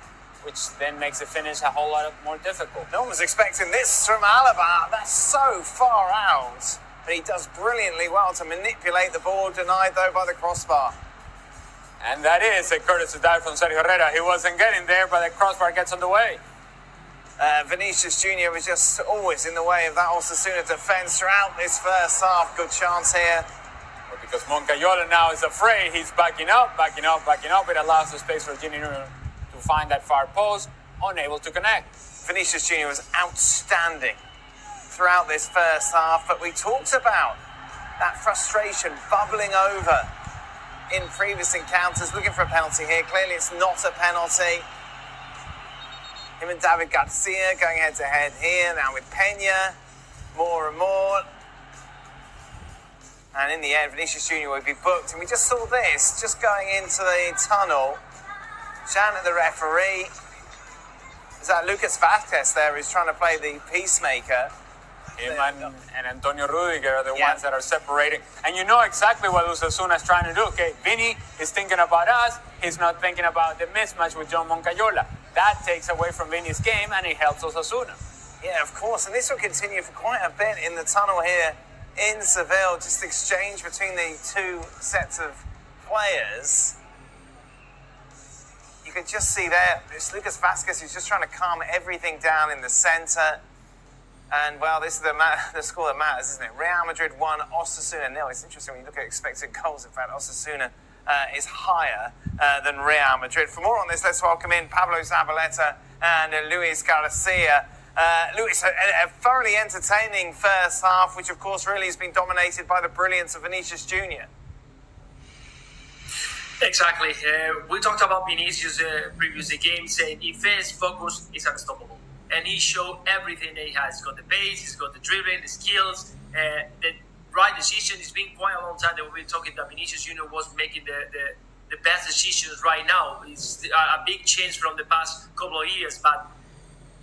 which then makes the finish a whole lot more difficult. No one was expecting this from Alaba. That's so far out. But he does brilliantly well to manipulate the ball, denied though by the crossbar. And that is a courtesy dive from Sergio Herrera. He wasn't getting there, but the crossbar gets on the way. Vinicius Jr. was just always in the way of that Osasuna defence throughout this first half. Good chance here. Well, because Moncayola now is afraid, he's backing up. It allows the space for Gini to find that far post, unable to connect. Vinicius Jr. was outstanding throughout this first half, but we talked about that frustration bubbling over in previous encounters, looking for a penalty here. Clearly it's not a penalty. Him and David Garcia going head-to-head here, now with Peña, more and more. And in the end, Vinicius Jr. would be booked. And we just saw this, just going into the tunnel. Shouting at the referee. Is that Lucas Vázquez there who's trying to play the peacemaker? Him and Antonio Rudiger are the ones that are separating. And you know exactly what Osasuna is trying to do. Okay, Vini is thinking about us. He's not thinking about the mismatch with John Moncayola. That takes away from Vini's game and it helps Osasuna. Yeah, of course. And this will continue for quite a bit in the tunnel here in Seville. Just exchange between the two sets of players. You can just see there, it's Lucas Vázquez who's just trying to calm everything down in the centre. And, well, this is the score that matters, isn't it? Real Madrid 1, Osasuna 0. It's interesting when you look at expected goals. In fact, Osasuna is higher than Real Madrid. For more on this, let's welcome in Pablo Zabaleta and Luis Garcia. Luis, a thoroughly entertaining first half, which, of course, really has been dominated by the brilliance of Vinicius Jr. Exactly. We talked about Vinicius previously game, saying if his focus is unstoppable. And he showed everything that he has. He's got the pace, he's got the dribbling, the skills, the right decision. It's been quite a long time that we've been talking that Vinicius Jr. was making the best decisions right now. It's a big change from the past couple of years, but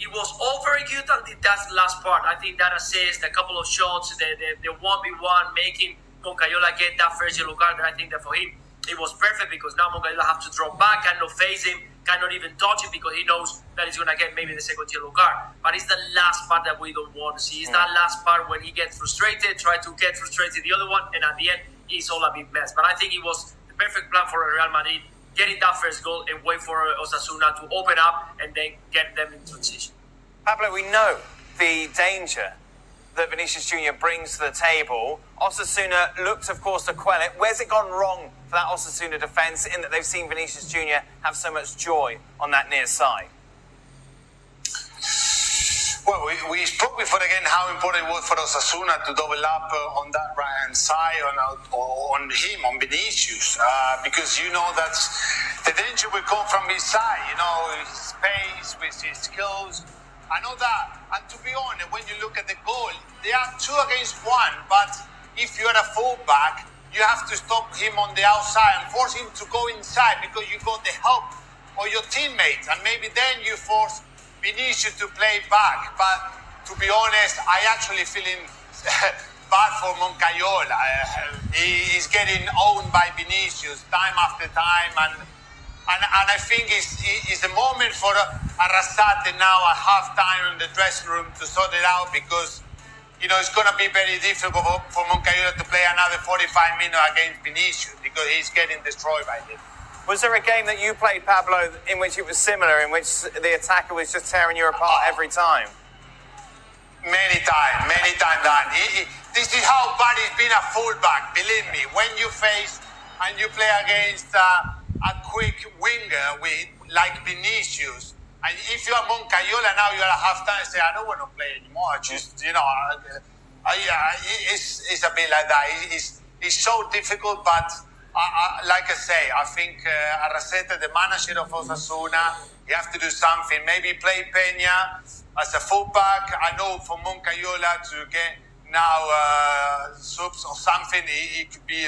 it was all very good until that last part. I think that assist, a couple of shots, the 1v1, making Moncayola get that first yellow card. I think that for him, it was perfect because now Moncayola have to drop back, cannot face him, cannot even touch him because he knows that he's going to get maybe the second yellow card. But it's the last part that we don't want to see. It's that last part when he gets frustrated, try to get frustrated the other one, and at the end, it's all a big mess. But I think it was the perfect plan for Real Madrid, getting that first goal and wait for Osasuna to open up and then get them in transition. Pablo, we know the danger that Vinicius Jr. brings to the table. Osasuna looked, of course, to quell it. Where's it gone wrong for that Osasuna defence in that they've seen Vinicius Jr. have so much joy on that near side? Well, we spoke before again how important it was for Osasuna to double up on that right-hand side, on him, on Vinicius, because you know that's the danger will come from his side, you know, his pace, with his skills. I know that. And to be honest, when you look at the goal, they are 2 against 1, but if you're a fullback, you have to stop him on the outside and force him to go inside because you got the help of your teammates, and maybe then you force Vinicius to play back. But to be honest, I actually feeling bad for Moncayola. He's getting owned by Vinicius time after time, and I think it's the moment for Arrasate now at half-time in the dressing room to sort it out because, you know, it's going to be very difficult for Moncayola to play another 45 minutes against Vinicius because he's getting destroyed by him. Was there a game that you played, Pablo, in which it was similar, in which the attacker was just tearing you apart every time? Many times, Dan. This is how bad it's been a fullback, believe me. When you face and you play against a quick winger like Vinicius, and if you are Moncayola now, you're at half-time and say, I don't want to play anymore. Just, you know, it's a bit like that. It's so difficult, but like I say, I think Arrasate, the manager of Osasuna, he has to do something. Maybe play Peña as a fullback. I know for Moncayola to get now subs or something, it could be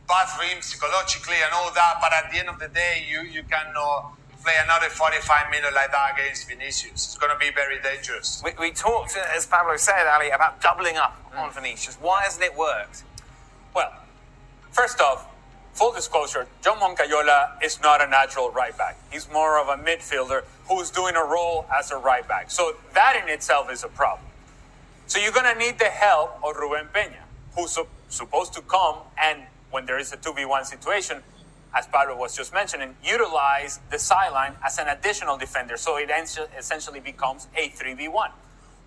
bad for him psychologically and all that. But at the end of the day, you cannot play another 45 minutes like that against Vinicius. It's going to be very dangerous. We talked, as Pablo said, Ali, about doubling up on Vinicius. Why hasn't it worked? Well, first off, full disclosure, John Moncayola is not a natural right back. He's more of a midfielder who's doing a role as a right back. So that in itself is a problem. So you're going to need the help of Ruben Peña, who's supposed to come and, when there is a 2v1 situation, as Pablo was just mentioning, utilize the sideline as an additional defender. So it essentially becomes a 3v1.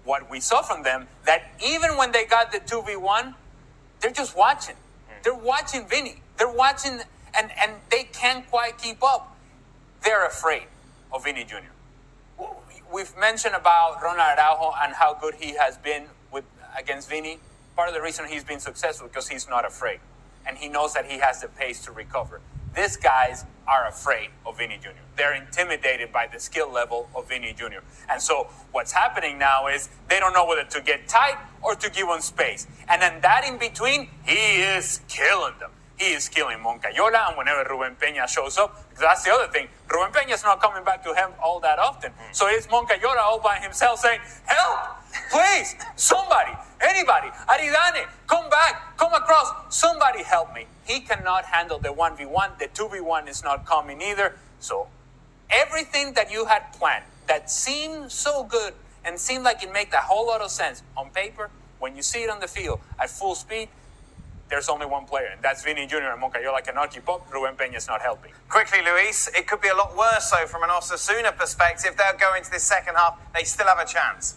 What we saw from them, that even when they got the 2v1, they're just watching. They're watching Vinny. They're watching, and they can't quite keep up. They're afraid of Vinny Jr. We've mentioned about Ronald Araujo and how good he has been against Vinny. Part of the reason he's been successful because he's not afraid. And he knows that he has the pace to recover. These guys are afraid of Vinny Jr. They're intimidated by the skill level of Vinny Jr. And so what's happening now is they don't know whether to get tight or to give him space. And then that in between, he is killing them. He is killing Moncayola, and whenever Ruben Peña shows up, because that's the other thing, Ruben Peña's not coming back to him all that often. So it's Moncayola all by himself saying, help, please, somebody, anybody, Aridane, come back, come across, somebody help me. He cannot handle the 1v1, the 2v1 is not coming either. So everything that you had planned that seemed so good and seemed like it made a whole lot of sense on paper, when you see it on the field at full speed, there's only one player, and that's Vinny Jr. and Moncayola cannot keep up. Ruben Peña's not helping. Quickly, Luis, it could be a lot worse, though, from an Osasuna perspective. They'll go into this second half. They still have a chance.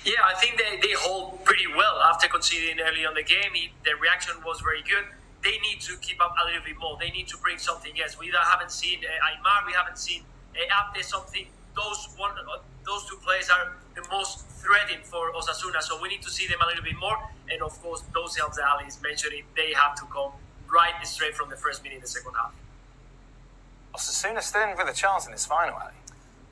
Yeah, I think they hold pretty well after conceding early on the game. The reaction was very good. They need to keep up a little bit more. They need to bring something else. We haven't seen Aymar. We haven't seen Abde. Something. Those two players are the most threatening for Osasuna. So we need to see them a little bit more. And of course, those helps that Ali is mentioning, they have to come right straight from the first minute in the second half. Osasuna still in with a chance in this final, Ali.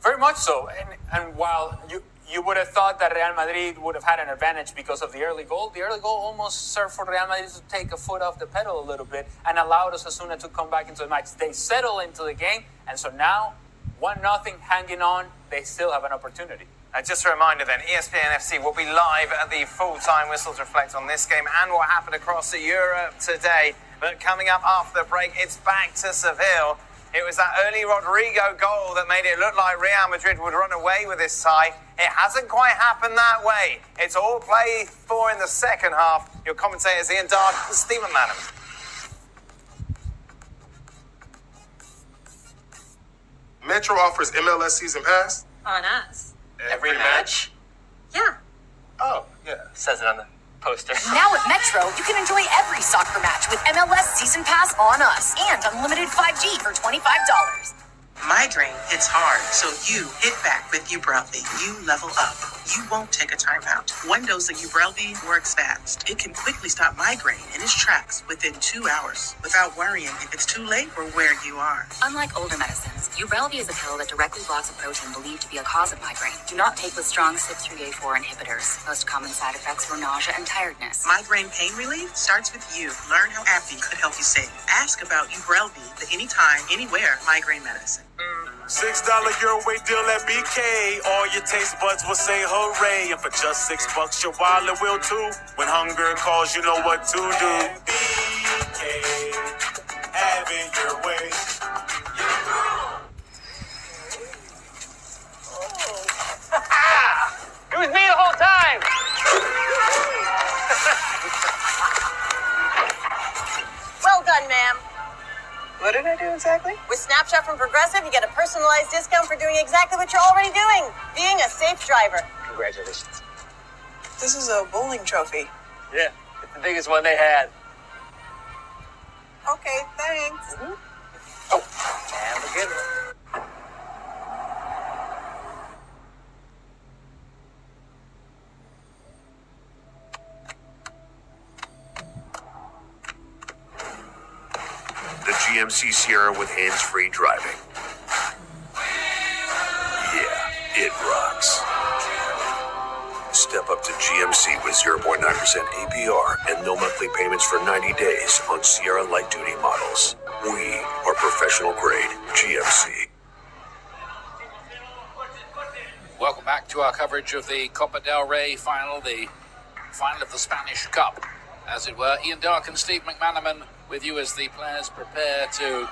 Very much so. And while you would have thought that Real Madrid would have had an advantage because of the early goal almost served for Real Madrid to take a foot off the pedal a little bit and allowed Osasuna to come back into the match. They settle into the game, and so now 1-0 hanging on, they still have an opportunity. And just a reminder then, ESPN FC will be live at the full-time whistle to reflect on this game and what happened across Europe today. But coming up after the break, it's back to Seville. It was that early Rodrigo goal that made it look like Real Madrid would run away with this tie. It hasn't quite happened that way. It's all played for in the second half. Your commentators Ian Dard and Stephen Madden. Metro offers MLS Season Pass. On us. Every match? Yeah. Oh, yeah. Says it on the poster. Now at Metro, you can enjoy every soccer match with MLS Season Pass on us and unlimited 5G for $25. Migraine hits hard, so you hit back with Ubrelvy. You level up. You won't take a timeout. One dose of Ubrelvy works fast. It can quickly stop migraine in its tracks within 2 hours without worrying if it's too late or where you are. Unlike older medicines, Ubrelvy is a pill that directly blocks a protein believed to be a cause of migraine. Do not take with strong CYP3A4 inhibitors. Most common side effects were nausea and tiredness. Migraine pain relief starts with you. Learn how AbbVie could help you save. Ask about Ubrelvy, the anytime, anywhere migraine medicine. $6 your way deal at BK. All your taste buds will say hooray. And for just $6, your wallet will too. When hunger calls, you know what to do. BK, have it your way. It was me the whole time. Well done, ma'am. What did I do exactly? With Snapshot from Progressive, you get a personalized discount for doing exactly what you're already doing, being a safe driver. Congratulations. This is a bowling trophy. Yeah, it's the biggest one they had. Okay, thanks. Oh, have a good one. The GMC Sierra with hands-free driving. Yeah, it rocks. Step up to GMC GMC with 0.9% APR and no monthly payments for 90 days on Sierra light duty models. We are professional grade GMC. Welcome back to our coverage of the Copa del Rey final, the final of the Spanish Cup, as it were. Ian Dark and Steve McManaman with you as the players prepare to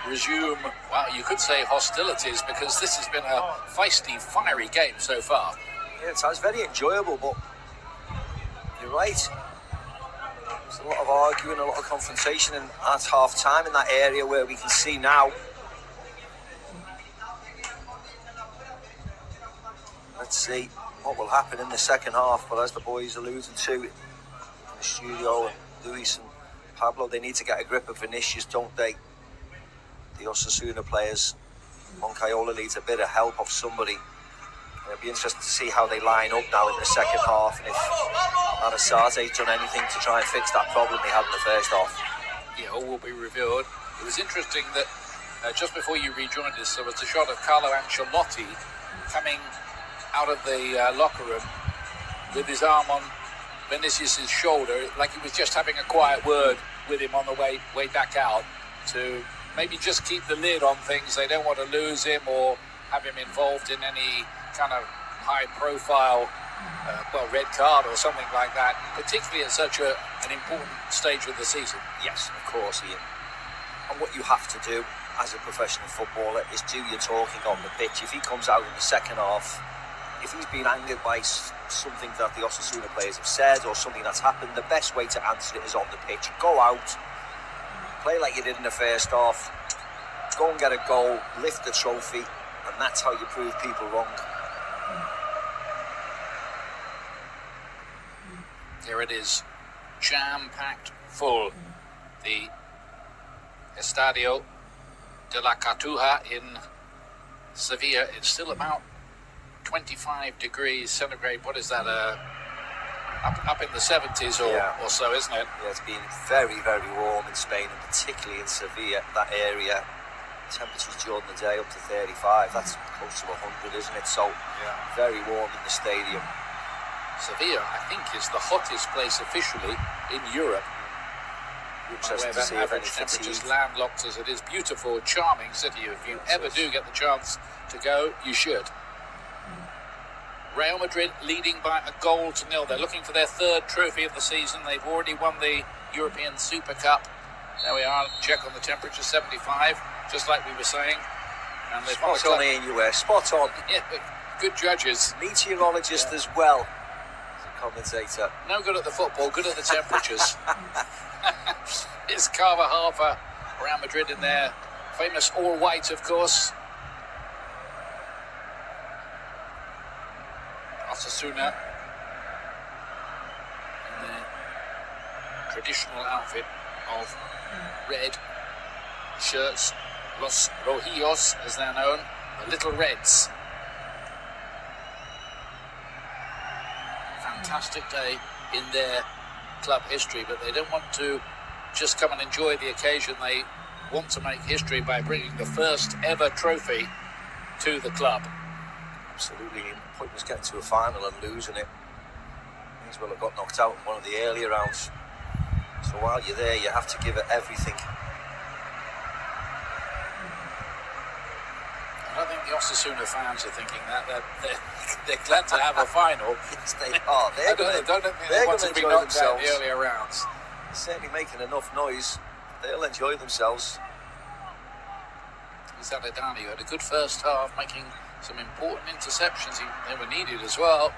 resume, well, you could say hostilities, because this has been a feisty, fiery game so far. Yeah, it's very enjoyable, but you're right. There's a lot of arguing, a lot of confrontation at half-time in that area where we can see now. Let's see what will happen in the second half, but as the boys alluded to in the studio, and Luis and Pablo, they need to get a grip of Vinicius, don't they? The Osasuna players. Moncayola needs a bit of help of somebody. It'll be interesting to see how they line up now in the second half, and if Arasate's done anything to try and fix that problem he had in the first half. Yeah, all will be revealed. It was interesting that just before you rejoined us, there was a shot of Carlo Ancelotti coming out of the locker room with his arm on Vinicius' shoulder, like he was just having a quiet word with him on the way back out, to maybe just keep the lid on things. They don't want to lose him or have him involved in any kind of high-profile, red card or something like that, particularly at such an important stage of the season. Yes, of course, Ian. And what you have to do as a professional footballer is do your talking on the pitch. If he comes out in the second half, if he's been angered by something that the Osasuna players have said or something that's happened, the best way to answer it is on the pitch. Go out, play like you did in the first half, go and get a goal, lift the trophy, and that's how you prove people wrong. Here it is, jam-packed full. The Estadio de la Cartuja in Sevilla. It's still about 25 degrees centigrade. What is that? Up in the 70s or so, isn't it? Yeah, it's been very, very warm in Spain, and particularly in Sevilla, that area. Temperatures during the day up to 35. That's close to 100, isn't it? So, very warm in the stadium. Sevilla, I think, is the hottest place officially in Europe. Interesting to see average temperatures, landlocked as it is. Beautiful, charming city. If you ever do get the chance to go, you should. Real Madrid leading by a goal to nil. They're looking for their third trophy of the season. They've already won the European Super Cup. There we are. Check on the temperature, 75, just like we were saying. And they've spot on, Ian, you were spot on. Yeah, good judges. Meteorologist as well. Commentator. No good at the football, good at the temperatures. It's Carvajal for Real Madrid in their famous all-white, of course. Osasuna in their traditional outfit of red shirts, Los Rojillos, as they're known, the Little Reds. Fantastic day in their club history, but they don't want to just come and enjoy the occasion. They want to make history by bringing the first ever trophy to the club. Absolutely. The point was getting to a final and losing it. May as well have got knocked out in one of the earlier rounds. So while you're there, you have to give it everything. I don't think the Osasuna fans are thinking that. They're glad to have a final. Yes, they are. I don't think they want to be knocked out in the earlier rounds. They're certainly making enough noise. They'll enjoy themselves. Zaledani had a good first half, making some important interceptions. They were needed as well.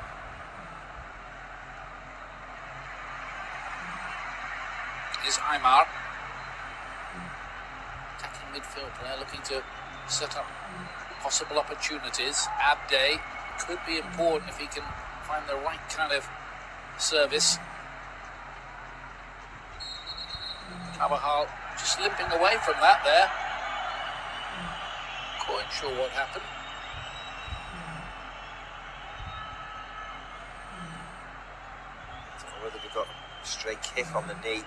Here's Aymar. Attacking midfield player, looking to set up possible opportunities. Abde could be important if he can find the right kind of service. Carvajal just limping away from that there. Quite sure what happened. I don't know whether we got a straight kick on the knee.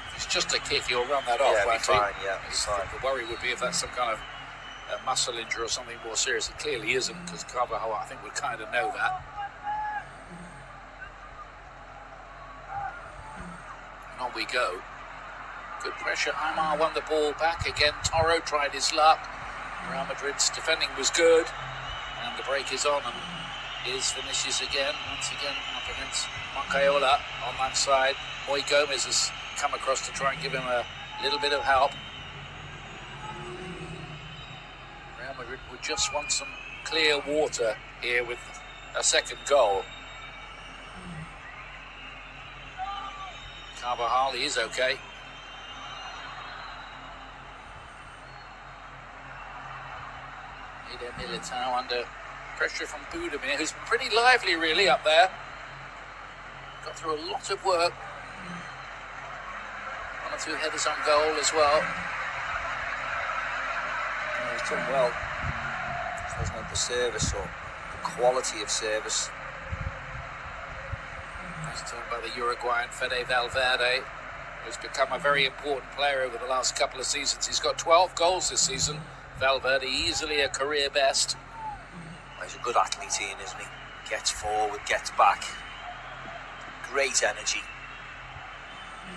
If it's just a kick, he'll run that off, won't he? Fine, yeah, The worry would be if that's some kind of a muscle injury or something more serious. It clearly isn't, because Carvajal, I think, would kind of know that. And on we go. Good pressure. Aymar won the ball back again. Toro tried his luck. Real Madrid's defending was good. And the break is on, and is Vinicius again. Once again up against Moncayola on that side. Moy Gomez has come across to try and give him a little bit of help. Real Madrid would just want some clear water here with a second goal. Carvajal, he is okay. Militao under pressure from Budimir, who's been pretty lively really up there. Got through a lot of work. One or two headers on goal as well. Yeah, he's done well. He hasn't had the service or the quality of service. Nice turn by the Uruguayan Fede Valverde, who's become a very important player over the last couple of seasons. He's got 12 goals this season. Valverde easily a career best. He's a good athlete, Ian, isn't he? Gets forward, gets back. Great energy.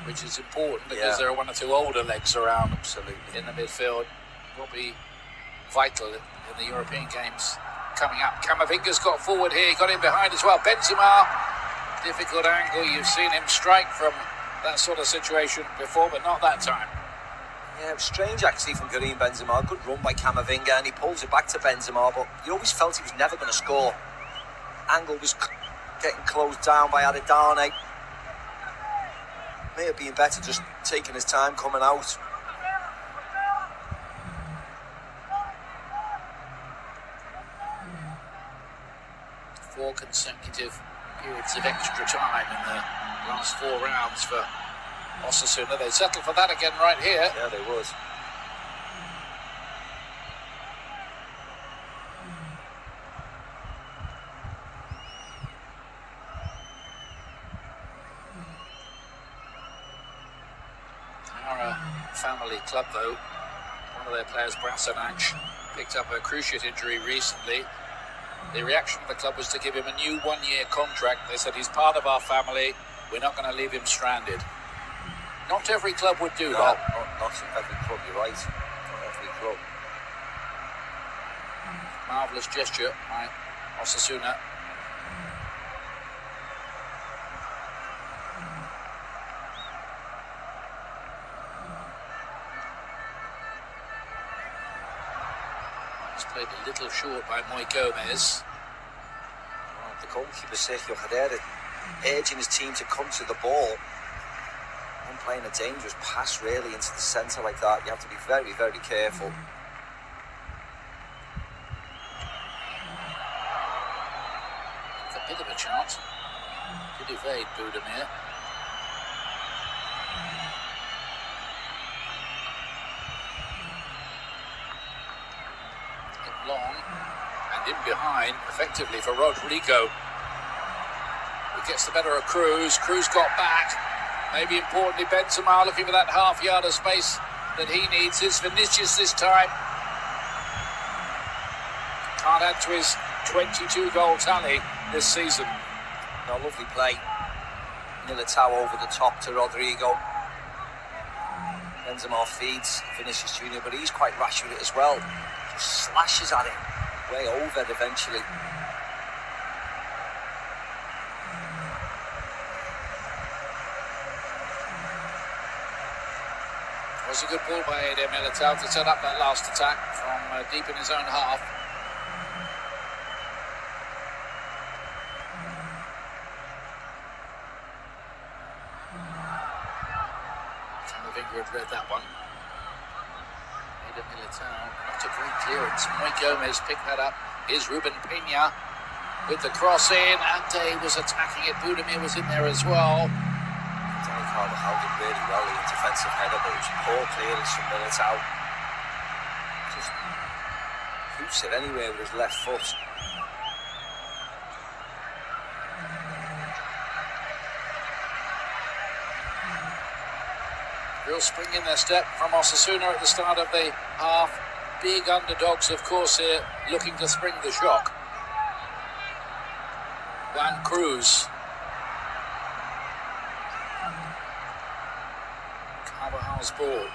Which is important because there are one or two older legs around. Absolutely. In the midfield. Will be vital in the European games coming up. Camavinga's got forward here. He got in behind as well. Benzema, difficult angle. You've seen him strike from that sort of situation before, but not that time. Yeah, it was strange actually from Karim Benzema. Good run by Camavinga, and he pulls it back to Benzema, but you always felt he was never going to score. Angle was getting closed down by Adedane. May have been better just taking his time coming out. Four consecutive periods of extra time in the last 4 rounds for Osasuna. They settle for that again right here. Yeah, they would. They are a family club, though. One of their players, Brasanac, picked up a cruciate injury recently. The reaction of the club was to give him a new 1-year contract. They said, he's part of our family. We're not going to leave him stranded. Not every club would do that. Not every club, you're right. Not every club. Marvellous gesture by Osasuna. He's played a little short by Moy Gomez. The goalkeeper, Sergio Herrera, urging his team to come to the ball. And playing a dangerous pass really into the centre like that. You have to be very, very careful. A bit of a chance. Did evade Budimir. Long and in behind effectively for Rodrigo, who gets the better of Cruz. Cruz got back. Maybe importantly, Benzema looking for that half yard of space that he needs. It's Vinicius this time. Can't add to his 22 goal tally this season. No, lovely play. Militao over the top to Rodrigo. Benzema feeds Vinicius Junior, but he's quite rash with it as well. Just slashes at him. Way over eventually. It was a good ball by Eder Militao to set up that last attack from deep in his own half. Camavinga had read that one. Eder Militao, not a great clearance. Moy Gomez picked that up. Here's Ruben Peña with the cross in. Ante was attacking it. Budimir was in there as well. Carvajal did really well in the defensive header, but it was poor clearance from Militao. Just hoops it anywhere with his left foot. Real spring in their step from Osasuna at the start of the half. big underdogs, of course, here, looking to spring the shock. Juan Cruz. Carvajal's ball.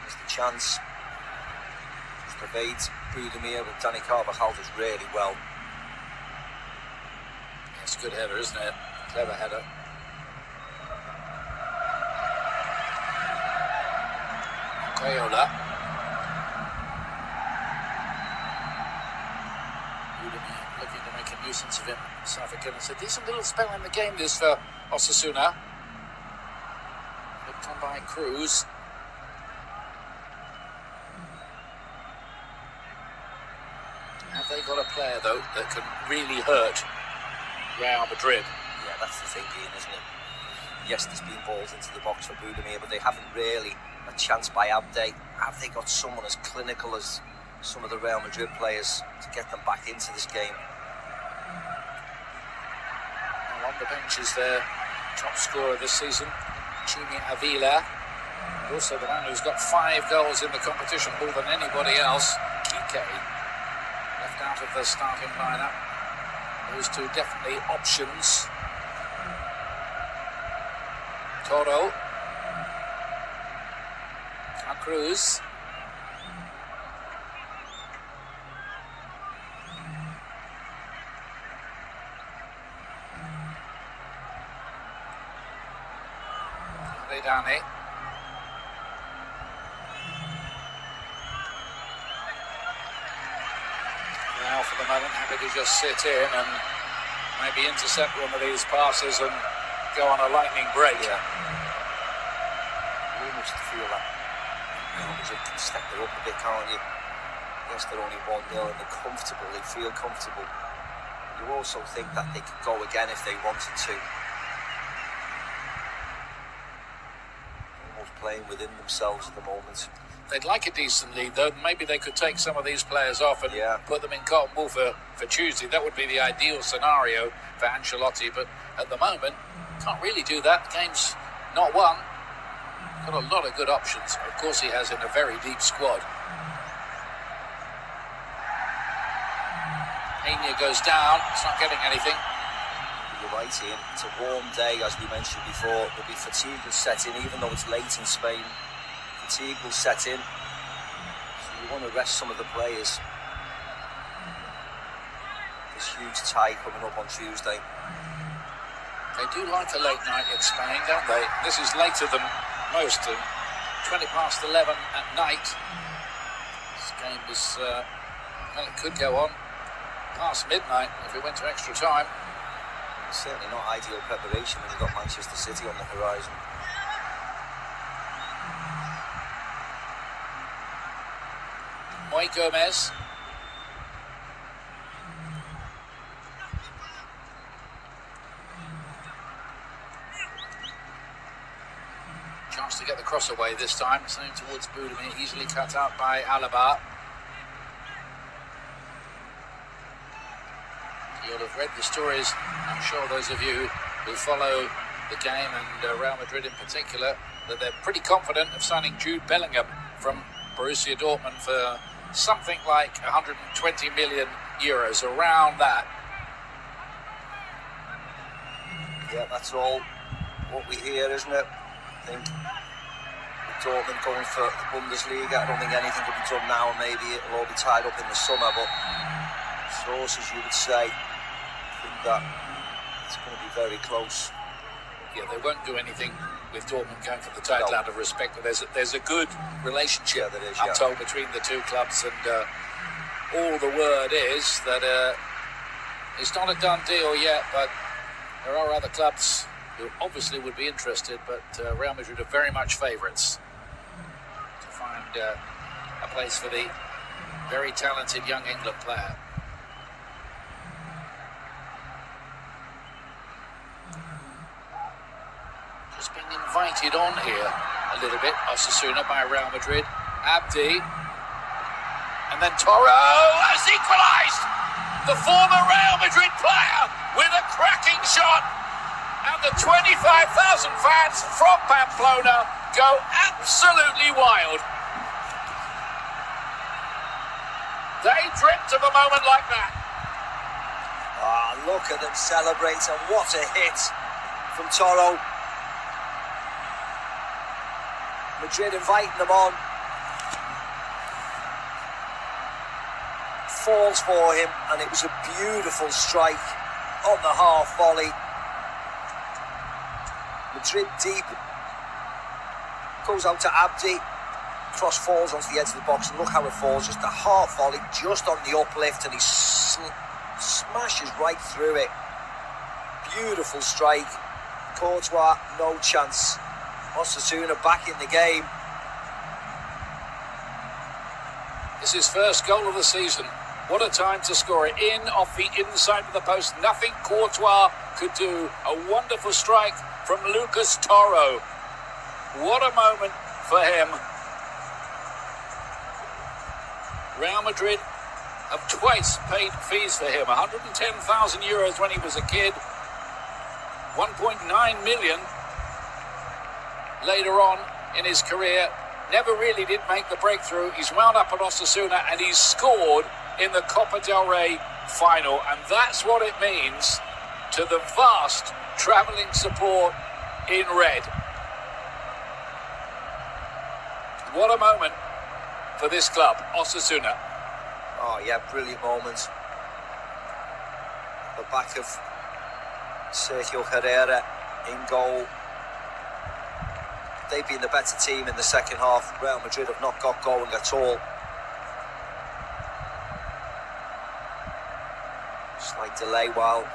There's the chance. Just evades Budimir, but Danny Carvajal does really well. It's a good header, isn't it? Clever header. Coyola. Budimir looking to make a nuisance of himself again. It's a decent little spell in the game, this for Osasuna. Looked on by Cruz. Have they got a player, though, that can really hurt Real Madrid? Yeah, that's the thing, Ian, isn't it? Yes, there's been balls into the box for Budimir, but they haven't really a chance by Abde. Have they got someone as clinical as some of the Real Madrid players to get them back into this game? Well, on the bench is their top scorer this season, Chimi Avila. And also the man who's got 5 goals in the competition, more than anybody else, Kike. Left out of the starting lineup. Those two definitely options. Toro. Cruz. Dani. Now for the moment happy to just sit in and maybe intercept one of these passes and go on a lightning break. Yeah. You almost feel that Madrid can step it up a bit, can't you? Yes, they're only 1-0 and they're comfortable, they feel comfortable. You also think that they could go again if they wanted to. Almost playing within themselves at the moment. They'd like a decent lead, though. Maybe they could take some of these players off and put them in cotton wool for Tuesday. That would be the ideal scenario for Ancelotti. But at the moment, can't really do that. The game's not won. Got a lot of good options. Of course, he has in a very deep squad. Peña goes down. It's not getting anything. You're right, Ian. It's a warm day, as we mentioned before. There'll be fatigue will set in, even though it's late in Spain. Fatigue will set in, so you want to rest some of the players. This huge tie coming up on Tuesday. They do like a late night in Spain, don't they? This is later than most, 20 past 11 at night. This game is, well, it could go on past midnight if it went to extra time. It's certainly not ideal preparation when you've got Manchester City on the horizon. Moy Gomez. Chance to get the cross away this time. Same towards Budimir, easily cut out by Alaba. You'll have read the stories, I'm sure those of you who follow the game and Real Madrid in particular, that they're pretty confident of signing Jude Bellingham from Borussia Dortmund for something like 120 million euros, around that. Yeah, that's all what we hear, isn't it? I think with Dortmund going for the Bundesliga, I don't think anything could be done now. Maybe it'll all be tied up in the summer, but sources, you would say, think that it's going to be very close. Yeah, they won't do anything with Dortmund going for the title out of respect, but there's a good relationship, I'm told, between the two clubs, and all the word is that it's not a done deal yet, but there are other clubs who obviously would be interested, but Real Madrid are very much favourites to find a place for the very talented young England player. Just being invited on here a little bit, Osasuna by Real Madrid. Abdi, and then Toro has equalised. The former Real Madrid player winning shot. And the 25,000 fans from Pamplona go absolutely wild. They dreamt of a moment like that. Ah, look at them celebrate, and what a hit from Toro. Madrid inviting them on. Falls for him, and it was a beautiful strike on the half volley. Madrid deep. Goes out to Abdi. Cross falls onto the edge of the box, and look how it falls. Just a half volley, just on the uplift, and he smashes right through it. Beautiful strike. Courtois, no chance. Osasuna back in the game. This is his first goal of the season. What a time to score it in off the inside of the post. Nothing Courtois could do. A wonderful strike from Lucas Toro. What a moment for him. Real Madrid have twice paid fees for him. 110,000 euros when he was a kid. 1.9 million later on in his career. Never really did make the breakthrough. He's wound up at Osasuna and he's scored in the Copa del Rey final. And that's what it means to the vast travelling support in red. What a moment for this club, Osasuna. Oh yeah, brilliant moment. The back of Sergio Herrera in goal. They've been the better team in the second half. Real Madrid have not got going at all. Slight delay while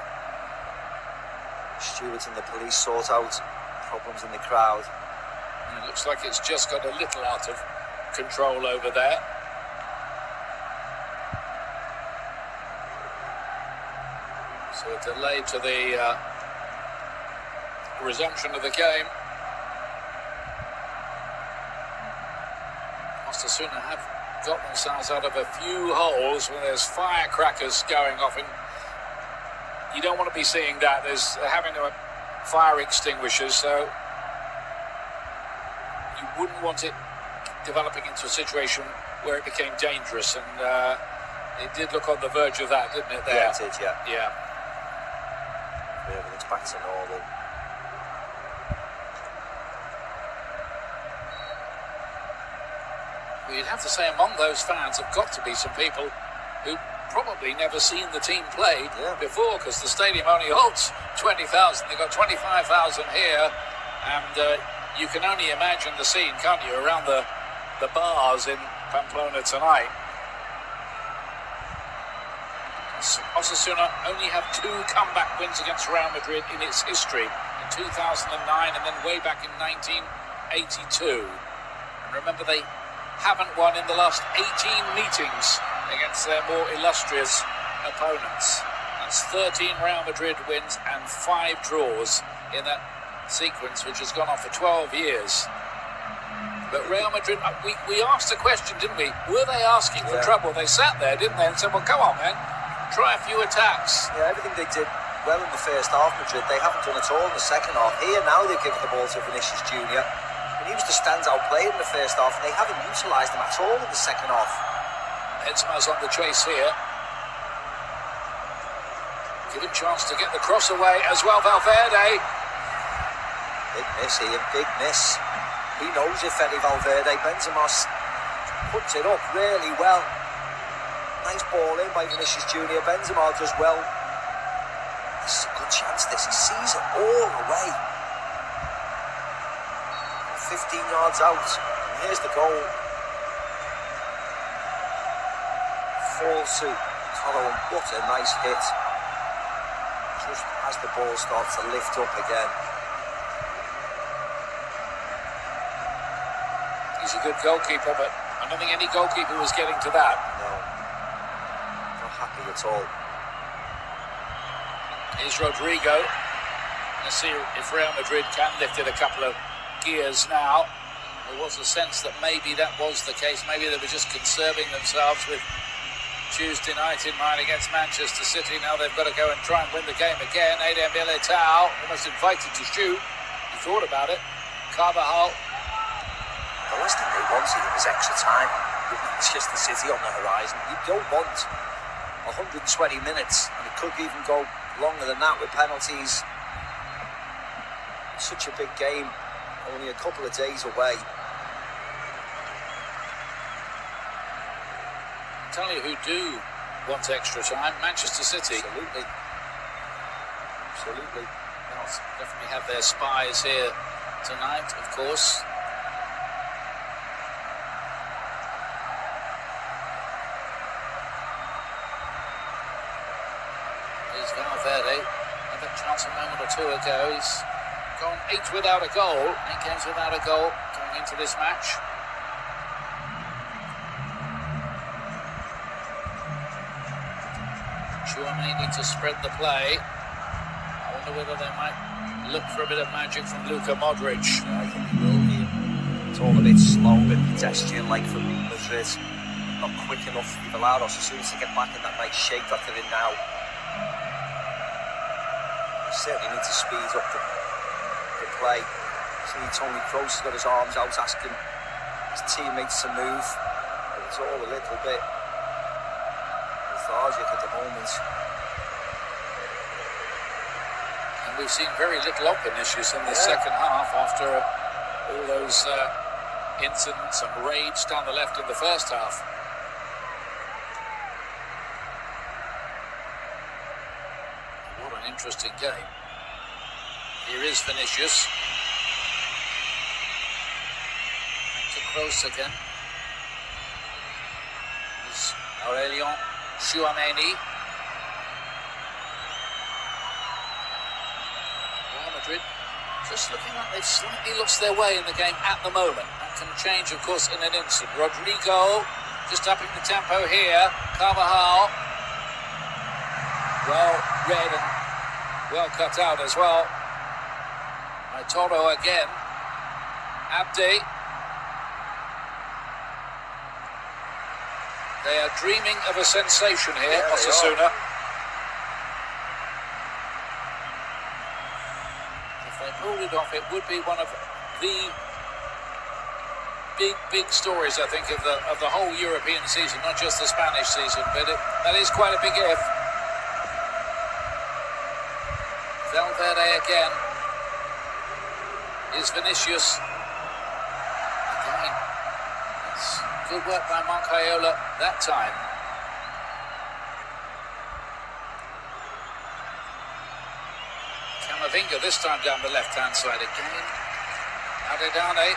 stewards and the police sort out problems in the crowd. And it looks like it's just got a little out of control over there. So a delay to the resumption of the game. Osasuna have got themselves out of a few holes where there's firecrackers going off, and you don't want to be seeing that. There's having fire extinguishers, so you wouldn't want it developing into a situation where it became dangerous, and it did look on the verge of that, didn't it, there? Yeah, it did, yeah. Yeah. Everything's back to normal. Well, you'd have to say among those fans have got to be some people who probably never seen the team play before, because the stadium only holds 20,000. They've got 25,000 here, and you can only imagine the scene, can't you, around the bars in Pamplona tonight. Osasuna only have 2 comeback wins against Real Madrid in its history, in 2009 and then way back in 1982. And remember, they haven't won in the last 18 meetings against their more illustrious opponents. That's 13 Real Madrid wins and 5 draws in that sequence, which has gone on for 12 years. But Real Madrid, we asked a question, didn't we? Were they asking for trouble? They sat there, didn't they, and said, well, come on, man, try a few attacks. Yeah, everything they did well in the first half, Madrid, they haven't done at all in the second half. Here now they've given the ball to Vinicius Jr. And he was the standout player in the first half, and they haven't utilised him at all in the second half. Benzema's on the chase here. Given chance to get the cross away as well, Valverde. Big miss, Ian, big miss. He knows if Fede Valverde. Benzema puts it up really well. Nice ball in by Vinicius Jr. Benzema does well. This is a good chance, this. He sees it all the way. 15 yards out. And here's the goal. Falls to Toro. What a nice hit. Just as the ball starts to lift up again. He's a good goalkeeper, but I don't think any goalkeeper was getting to that. No. Not happy at all. Here's Rodrigo. Let's see if Real Madrid can lift it a couple of gears now. There was a sense that maybe that was the case. Maybe they were just conserving themselves with Tuesday night in mind against Manchester City. Now they've got to go and try and win the game again. Eder Militao almost invited to shoot. He thought about it. Carvajal. The last thing they wanted was extra time with Manchester City on the horizon. You don't want 120 minutes, and it could even go longer than that with penalties. It's such a big game, only a couple of days away. Tell you who do want extra time, Manchester City. Absolutely. They'll definitely have their spies here tonight, of course. Here's Valverde. Had a chance a moment or two ago. He's gone 8 without a goal. 8 games without a goal going into this match. Chouameni to spread the play. I wonder whether they might look for a bit of magic from Luka Modric. I think he will be. It's all a bit slow, a bit pedestrian like from Madrid. Not quick enough. You've allowed us as soon as they get back in that nice shape that they're in now. They certainly need to speed up the play. See Tony Kroos has got his arms out asking his teammates to move. But it's all a little bit lethargic at the moment. And we've seen very little of Vinicius in the second half after all those incidents and rage down the left in the first half. What an interesting game. Here is Vinicius. Back to Kroos again. Here's Aurelien Chouameni. Real Madrid just looking like they've slightly lost their way in the game at the moment. That can change, of course, in an instant. Rodrigo just upping the tempo here. Carvajal. Well read and well cut out as well. By Toro again. Abdi. They are dreaming of a sensation here, Osasuna. If they pulled it off, it would be one of the big stories, I think, of the whole European season, not just the Spanish season, but that is quite a big if. Valverde again. Is Vinicius. Again. It's good work by Moncayola that time. Camavinga this time down the left-hand side again. Adedane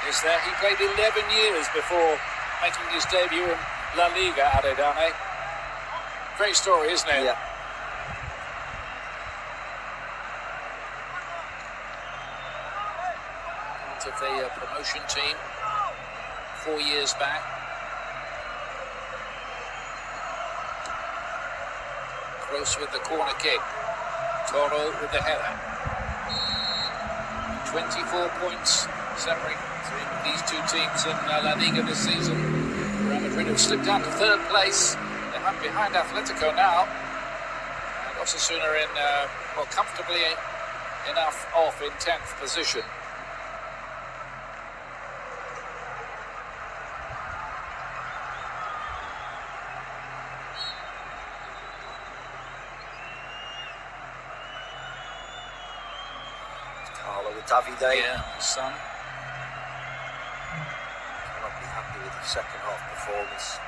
is there. He played 11 years before making his debut in La Liga, Adedane. Great story, isn't it? Yeah. Part of the promotion team 4 years back. Kroos with the corner kick. Toro with the header. 24 points separating these two teams in La Liga this season. Real Madrid have slipped down to third place. They're behind Atletico now. And Osasuna in, well, comfortably enough off in 10th position. Davide. Yeah, son. Cannot be happy with the second half performance.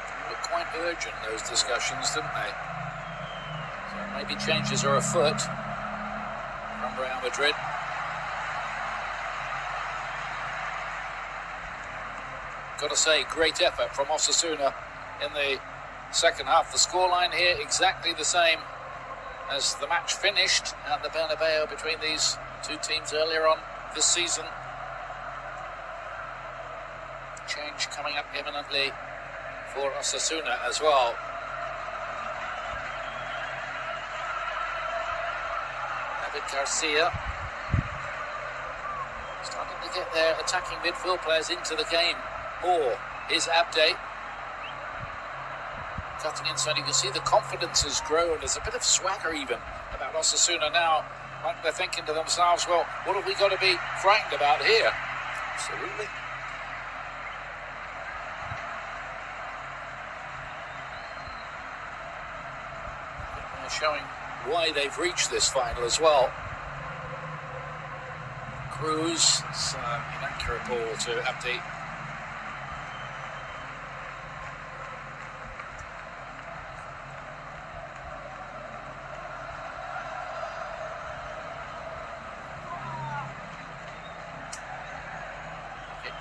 They were quite urgent, those discussions, didn't they? So maybe changes are afoot from Real Madrid. Got to say, great effort from Osasuna in the second half. The scoreline here exactly the same as the match finished at the Bernabeu between these two teams earlier on this season. Change coming up imminently for Osasuna as well. David Garcia starting to get their attacking midfield players into the game more. Here's Abde. cutting inside. You can see the confidence has grown. There's a bit of swagger even about Osasuna now. Like they're thinking to themselves, well, what have we got to be frightened about here? Absolutely. They're showing why they've reached this final as well. Cruz, inaccurate ball to Abdi.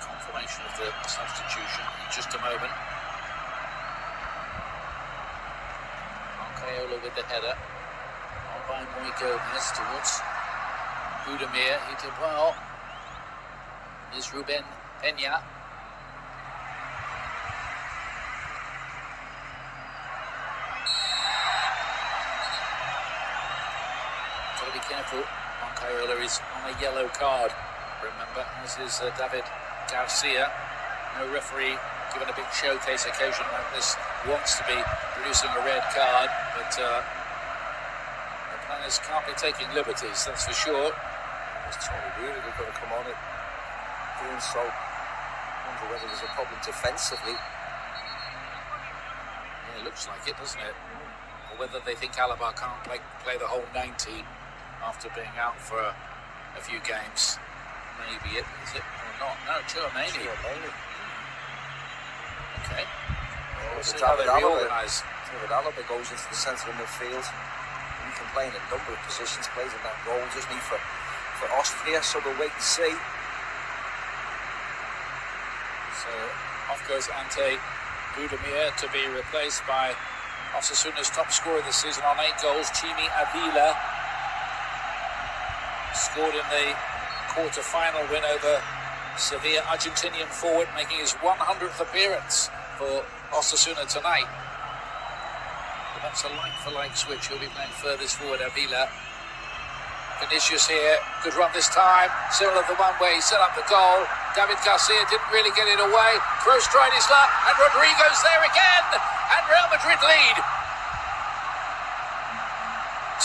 Confirmation of the substitution in just a moment. Moncayola with the header. On by Moy Gomez towards Budimir. He did well. Here's Ruben Peña. Got to be careful. Moncayola is on a yellow card. Remember, as is David Garcia. No referee, given a big showcase occasion like this, wants to be producing a red card, but the players can't be taking liberties, that's for sure. It's totally weird they've got to come on it doing so. I wonder whether there's a problem defensively. Yeah, it looks like it, doesn't it? Or whether they think Alaba can't play the whole 90 after being out for a few games. Maybe it, is it or not? No, Chouameni. Okay. Well, we'll see how they reorganise. David Alaba goes into the centre of midfield. He can play in a number of positions, plays in that role, doesn't he, for Austria, so we'll wait and see. So off goes Ante Budimir to be replaced by Osasuna's top scorer this season on 8 goals, Chimi Avila. Scored in the quarter-final win over Sevilla. Argentinian forward making his 100th appearance for Osasuna tonight. But that's a like-for-like switch. He'll be playing furthest forward, Avila. Vinicius here, good run this time. Similar to the one where he set up the goal. David Garcia didn't really get it away. Kroos tried his luck, and Rodrigo's there again. And Real Madrid lead.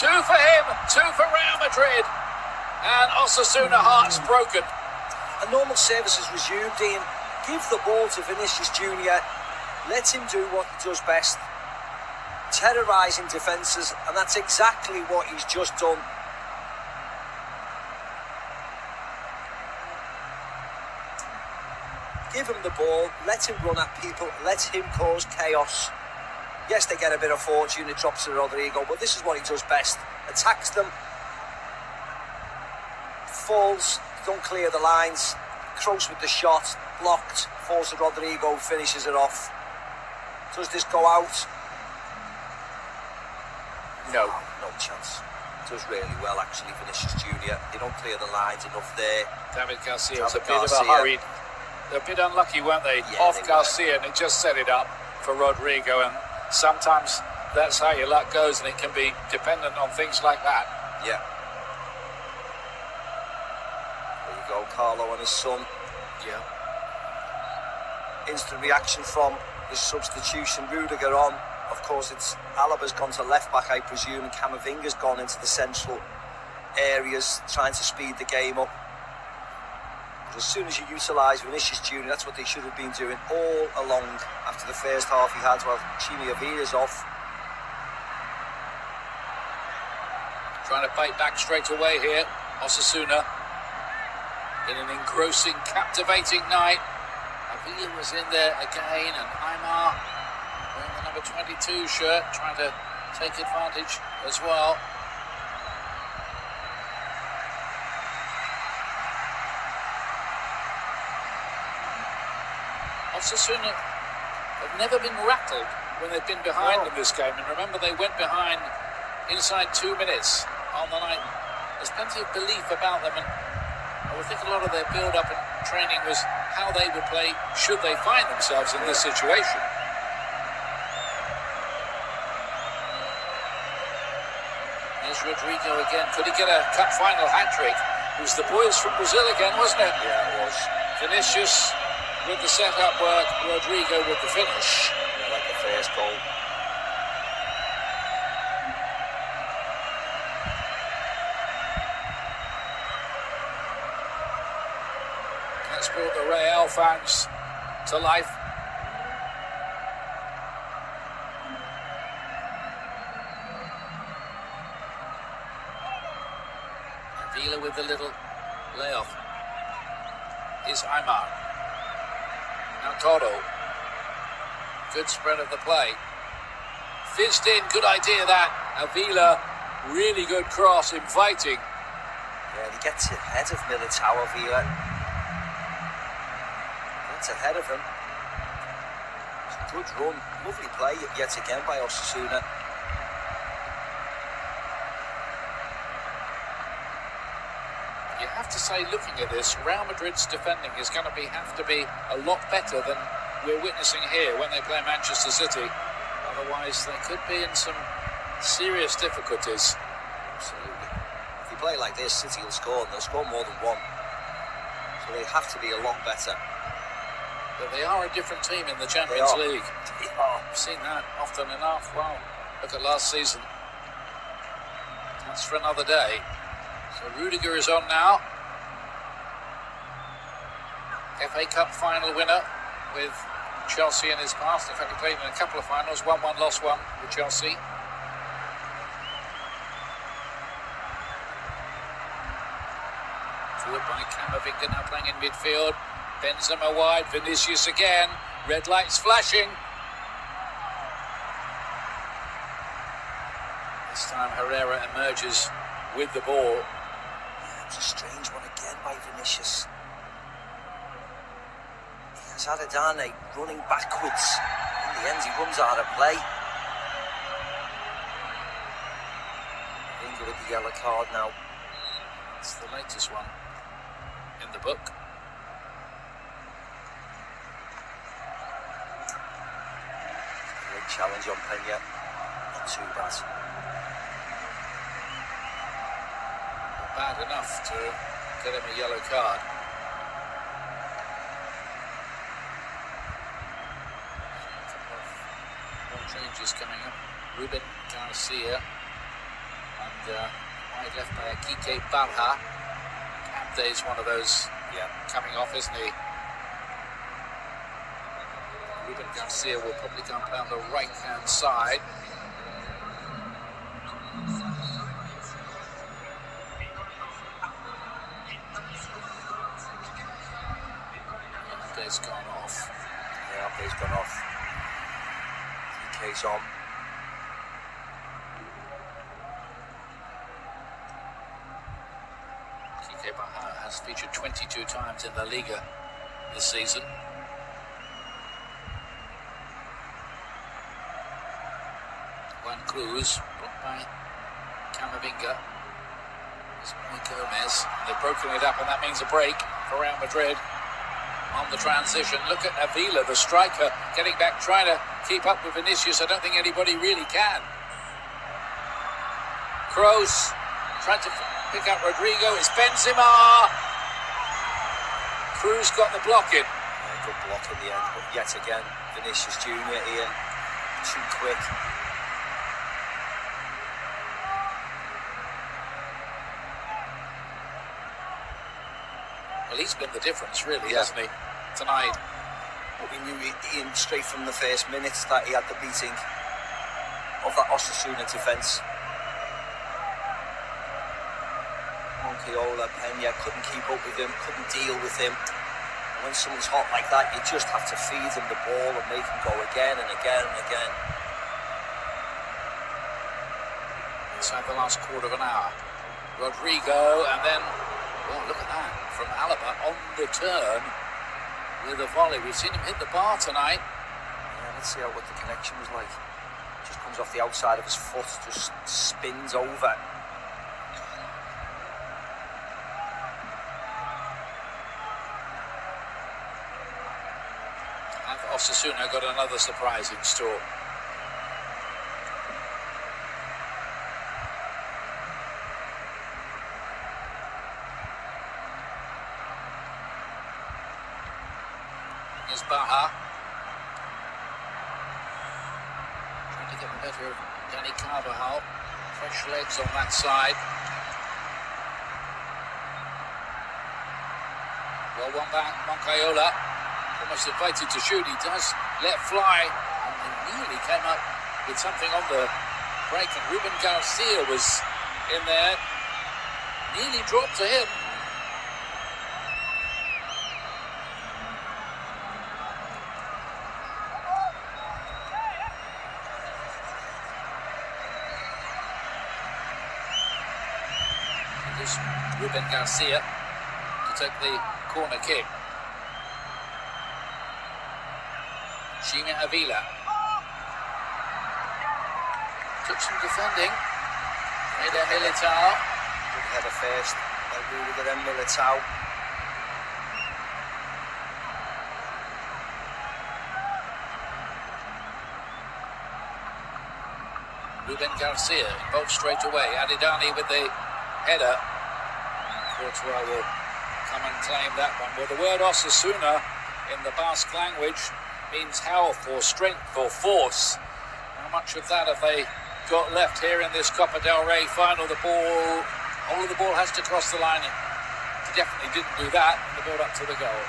2 for him, 2 for Real Madrid. And Osasuna hearts broken. A normal service has resumed, Ian. Give the ball to Vinicius Junior. Let him do what he does best. Terrorising defences, and that's exactly what he's just done. Give him the ball, let him run at people, let him cause chaos. Yes, they get a bit of fortune, it drops to Rodrigo, but this is what he does best. Attacks them, falls, don't clear the lines. Kroos with the shot, blocked, falls to Rodrigo, finishes it off. Does this go out? No chance. Does really well, actually, Vinicius Junior. They don't clear the lines enough there. David Garcia was a bit of a hurried. They're a bit unlucky, weren't they? Yeah, off Garcia, and it just set it up for Rodrigo. And sometimes that's how your luck goes, and it can be dependent on things like that. Yeah. Go, Carlo and his son. Yeah. Instant reaction from the substitution. Rudiger on. Of course, it's Alaba's gone to left back, I presume, and Camavinga's gone into the central areas, trying to speed the game up. But as soon as you utilise Vinicius Junior, that's what they should have been doing all along. After the first half, he had to have Chimi Avila's off. Trying to bite back straight away here, Osasuna. In an engrossing, captivating night. Avila was in there again, and Aymar wearing the number 22 shirt, trying to take advantage as well. Osasuna have never been rattled when they've been behind in this game, and remember they went behind inside 2 minutes on the night. There's plenty of belief about them, and I would think a lot of their build-up and training was how they would play should they find themselves in this situation. Here's Rodrigo again. Could he get a cup final hat-trick? It was the boys from Brazil again, wasn't it? Yeah, it was. Vinicius with the set-up work, Rodrigo with the finish. Yeah, like the first goal. That's brought the Real fans to life. Avila with the little layoff. Is Aymar. Now Toro. Good spread of the play. Fizzed in, good idea that. Avila, really good cross, inviting. Yeah, he gets ahead of Militao, Avila. Gets ahead of him. Good run, lovely play yet again by Osasuna. You have to say, looking at this, Real Madrid's defending is going to have to be a lot better than we're witnessing here when they play Manchester City. Otherwise, they could be in some serious difficulties. Absolutely. If you play like this, City will score, and they'll score more than one. So they have to be a lot better. But they are a different team in the Champions League. I've seen that often enough. Wow, look at last season. That's for another day. So Rudiger is on now. FA Cup final winner with Chelsea in his past. In fact, he played in a couple of finals. 1-1, lost one with Chelsea. Forward by Camavinga, now playing in midfield. Benzema wide, Vinicius again. Red lights flashing. This time Herrera emerges with the ball. It's a strange one again by Vinicius. He has Adane running backwards. In the end, he runs out of play. Vinga with the yellow card now. It's the latest one in the book. Great challenge on Peña. Not too bad. Bad enough to get him a yellow card. A couple of more changes coming up. Ruben Garcia and wide left by Kike Barha. Abde is one of those coming off, isn't he? Ruben Garcia will probably come down the right hand side. Abde's gone off. Yeah, Abde's gone off. TK's on. Kike Barha has featured 22 times in La Liga this season. Juan Cruz, blocked by Camavinga. It's Muy Gomez. They've broken it up, and that means a break for Real Madrid on the transition. Look at Avila, the striker, getting back, trying to keep up with Vinicius. I don't think anybody really can. Kroos trying to pick up Rodrigo. It's Benzema. Cruz got the block in. Yeah, good block in the end, but yet again, Vinicius Junior here, too quick. Well, he's been the difference, really, hasn't he, tonight? But we knew Ian straight from the first minutes that he had the beating of that Osasuna defence. Moncayola, Peña couldn't keep up with him, couldn't deal with him. And when someone's hot like that, you just have to feed them the ball and make him go again and again and again. Inside the last quarter of an hour. Rodrigo, and then, well, look at that, from Alaba on the turn with a volley. We've seen him hit the bar tonight. Yeah, let's see what the connection was like. Just comes off the outside of his foot, just spins over. Have Osasuna got another surprise in store? Here's Barha. Trying to get the better of Dani Carvajal. Fresh legs on that side. Well Well, one back, Moncayola, almost invited to shoot. He does let fly, and he nearly came up with something on the break, and Ruben Garcia was in there. Nearly dropped to him. Ruben Garcia to take the corner kick. Shima Avila took some defending. Eder Militao. Good header first. I agree with them, Militao. Ruben Garcia involved straight away. Adidani with the header. Courtois will come and claim that one. Well, the word Osasuna in the Basque language means health or strength or force. How much of that have they got left here in this Copa del Rey final? The ball, all of the ball has to cross the line. He definitely didn't do that in the build up to the goal.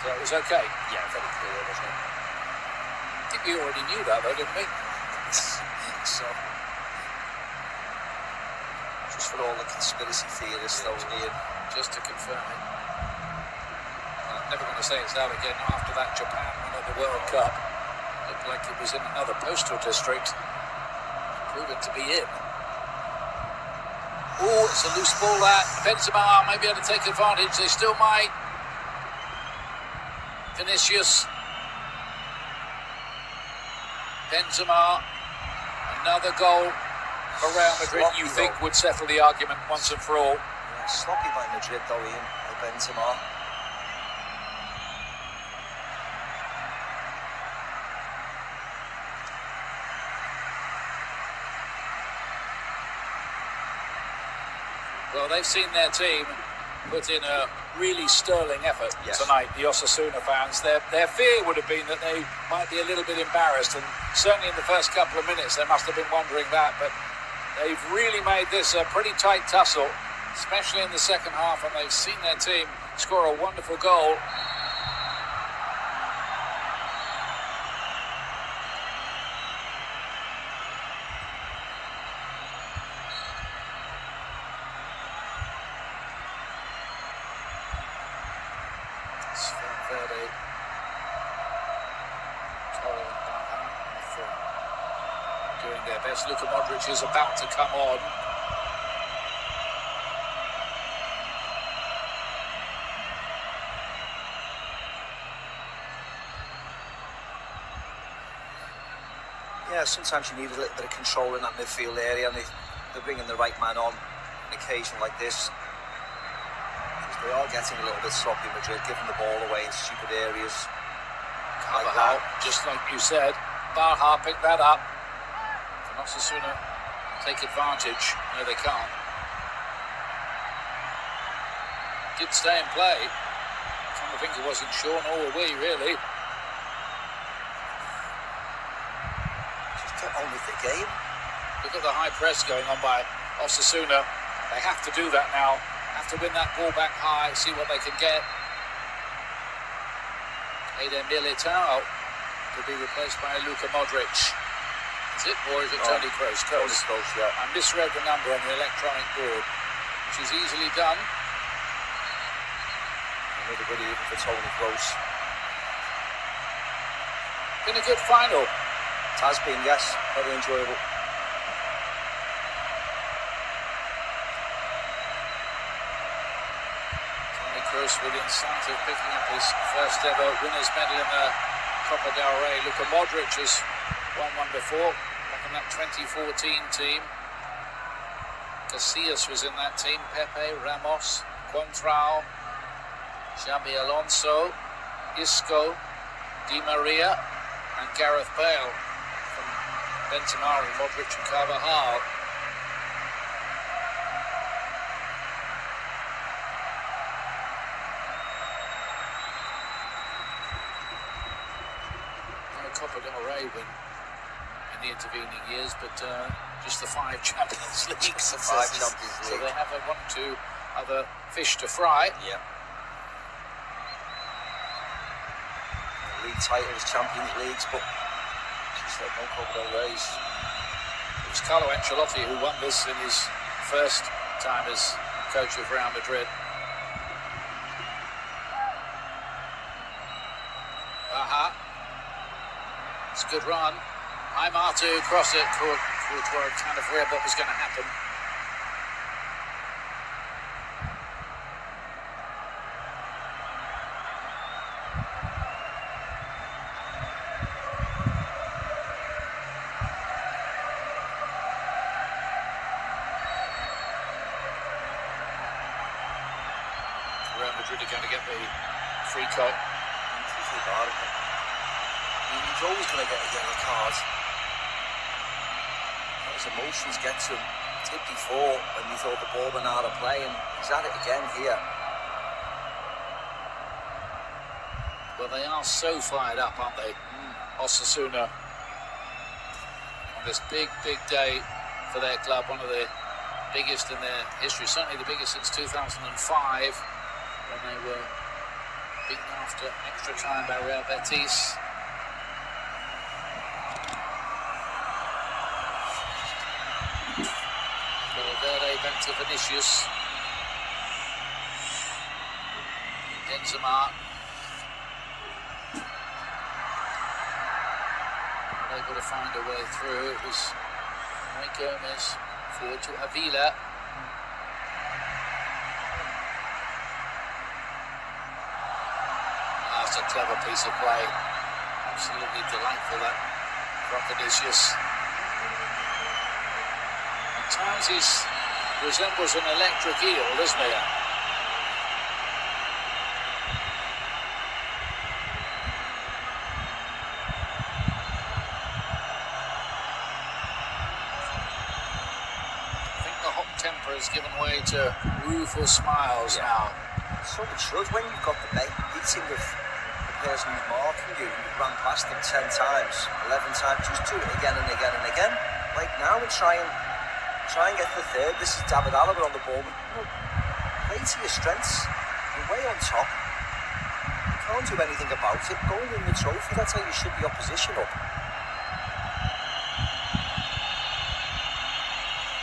So it was okay. Yeah, very clear, wasn't it? I think we already knew that though, didn't we? So, just for all the conspiracy theorists though, Ian. Just to confirm it. I'm never going to say it's out again after that Japan win at the World Cup. Looked like it was in another postal district. Proven to be in. Oh, it's a loose ball that. Benzema may be able to take advantage. They still might. Vinicius. Benzema. Another goal for Real Madrid, Sloppy you think, though. would settle the argument once and for all. Yeah, sloppy by Madrid though, Ian, by Benzema. Well, they've seen their team put in a really sterling effort tonight, the Osasuna fans. Their fear would have been that they might be a little bit embarrassed, and certainly in the first couple of minutes they must have been wondering that, but they've really made this a pretty tight tussle, especially in the second half, and they've seen their team score a wonderful goal. Doing their best. Luka Modric is about to come on. Yeah, sometimes you need a little bit of control in that midfield area, and they're bringing the right man on an occasion like this. They are getting a little bit sloppy, Madrid, giving the ball away in stupid areas. Carvajal, just like you said, Baja picked that up. Can Osasuna take advantage? No, they can't. Did stay in play. Camavinga wasn't sure, nor were we, really. Just get on with the game. Look at the high press going on by Osasuna. They have to do that now. Have to win that ball back high, see what they can get. Eder Militao to be replaced by Luka Modric. Is it, or is it Toni Kroos? Kroos, yeah. I misread the number on the electronic board, which is easily done. Another good evening for Toni Kroos. Been a good final. It has been, yes. Very enjoyable. Kroos within sight of picking up his first ever winners medal in the Copa del Rey. Luka Modric has won one before, back in that 2014 team. Casillas was in that team, Pepe, Ramos, Contrao, Xabi Alonso, Isco, Di Maria and Gareth Bale from Benzema, Modric and Carvajal. Copa del Rey win in the intervening years, but just the 5 Champions Leagues. The 5 Champions League. So they have one or two other fish to fry. Yeah. titles, Champions Leagues, but she's had no Copa del Rey's. It was Carlo Ancelotti who won this in his first time as coach of Real Madrid. It's a good run. Aymar to cross it. Courtois kind of read what was going to happen. Real Madrid are going to get the free kick. He's always going to get a yellow card. His emotions get to him. He did before when he thought the ball went out of play, and he's at it again here. Well, they are so fired up, aren't they? Osasuna. On this big, big day for their club, one of the biggest in their history, certainly the biggest since 2005, when they were beaten after extra time by Real Betis. Valverde back to Vinicius. Benzema. Able to find a way through. It was Mike Gomez forward to Avila. That's a clever piece of play. Absolutely delightful that from Vinicius. At times he resembles an electric eel, doesn't he? I think the hot temper has given way to rueful smiles now. So it should when you've got the beating of the person who's marking you. You ran past them 10 times, 11 times, just do it again and again and again. Like now and try and get the third. This is David Alaba on the ball. Play to your strengths. You're way on top. You can't do anything about it. Go and win the trophy. That's how you should be opposition up.